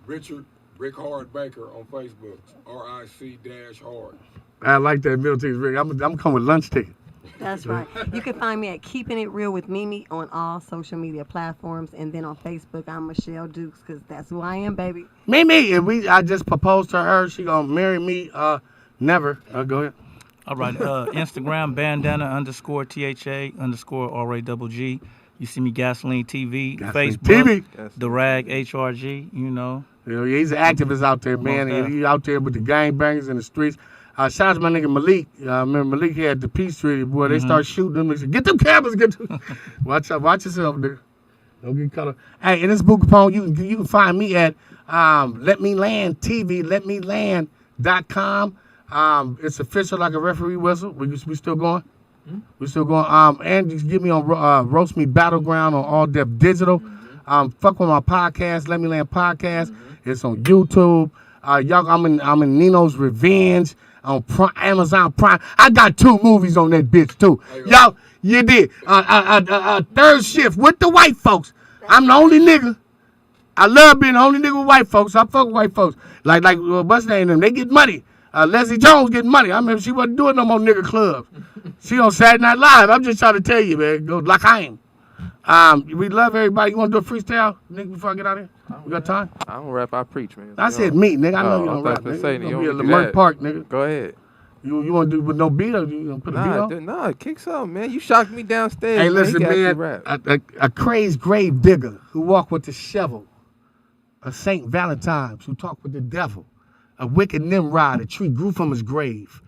Rick Hard Baker on Facebook. RIC-Hard. I like that meal tickets, Rick. I'm coming with lunch ticket. That's right. You can find me at Keeping It Real with Mimi on all social media platforms. And then on Facebook, I'm Michelle Dukes because that's who I am, baby. Mimi, and I just proposed to her. She going to marry me. Never. Go ahead. All right. Instagram, bandana_THA_RAGG. You see me, Gasoline TV. Gasoline Facebook, TV. The Rag HRG, you know. Yeah, he's an activist out there, man. And he's out there with the gangbangers in the streets. Shout out to my nigga Malik. Remember Malik had the peace treaty, boy. They start shooting them. They said, get them cameras, Watch yourself, nigga. Don't get caught up. Hey, and this Booga Kapone, you can find me at Let Me Land TV, letmeland.com. It's official like a referee whistle. We still going? We still going. And just get me on Roast Me Battleground on All Def Digital. Fuck with my podcast, Let Me Land Podcast. It's on YouTube. Y'all, I'm in Nino's Revenge on Amazon Prime. I got 2 movies on that bitch too. Y'all, you did. Third shift with the white folks. I'm the only nigga. I love being the only nigga with white folks. I fuck with white folks. Like what's their name? They get money. Leslie Jones getting money. I mean, she wasn't doing no more nigga clubs. She on Saturday Night Live. I'm just trying to tell you, man. Go like I am. We love everybody. You want to do a freestyle, nigga, before I get out of here? We got time? I don't rap, I preach, man. I said me, nigga. I know you don't rap, nigga. You be at Lamert Park, nigga. Go ahead. You want to do with no beat, or you gonna put a beat on? Nah, kick something, man. You shocked me downstairs. Hey, listen, man. A crazed grave digger who walked with the shovel. A Saint Valentine's who talked with the devil. A wicked Nimrod, a tree grew from his grave.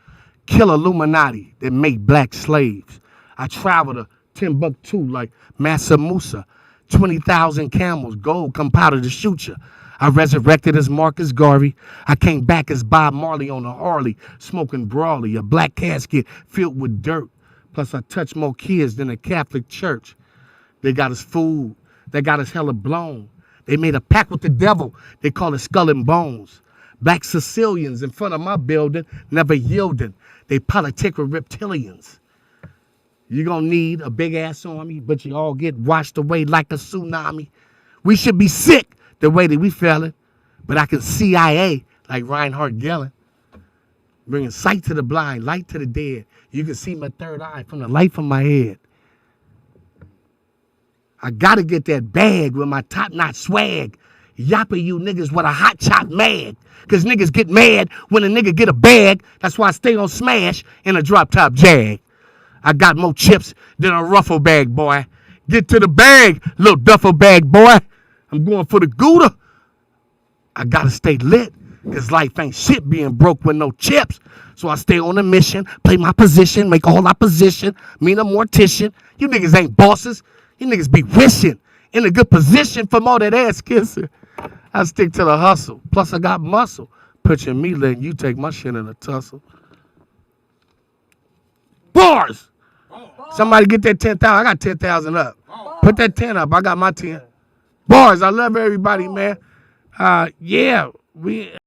Kill Illuminati that make black slaves. I travel to Timbuktu like Massa Musa. 20,000 camels, gold come powder to shoot you. I resurrected as Marcus Garvey. I came back as Bob Marley on a Harley, smoking Brawley, a black casket filled with dirt. Plus I touched more kids than a Catholic church. They got us food. They got us hella blown. They made a pact with the devil. They call it Skull and Bones. Black Sicilians in front of my building never yielded. They politic with reptilians. You're going to need a big-ass army, but you all get washed away like a tsunami. We should be sick the way that we feel it, but I can CIA like Reinhard Gehlen, bringing sight to the blind, light to the dead. You can see my third eye from the light from my head. I got to get that bag with my top-notch swag. Yappa you niggas with a hot chop mag. Because niggas get mad when a nigga get a bag. That's why I stay on Smash in a drop-top Jag. I got more chips than a ruffle bag, boy. Get to the bag, little duffel bag, boy. I'm going for the Gouda. I gotta stay lit. Cause life ain't shit being broke with no chips. So I stay on a mission, play my position, make all opposition, mean a mortician. You niggas ain't bosses. You niggas be wishing in a good position from all that ass kissing. I stick to the hustle. Plus I got muscle. Picture me letting you take my shit in a tussle. Bars! Somebody get that 10,000. I got 10,000 up. Put that 10 up. I got my 10. Bars. I love everybody, man. Yeah.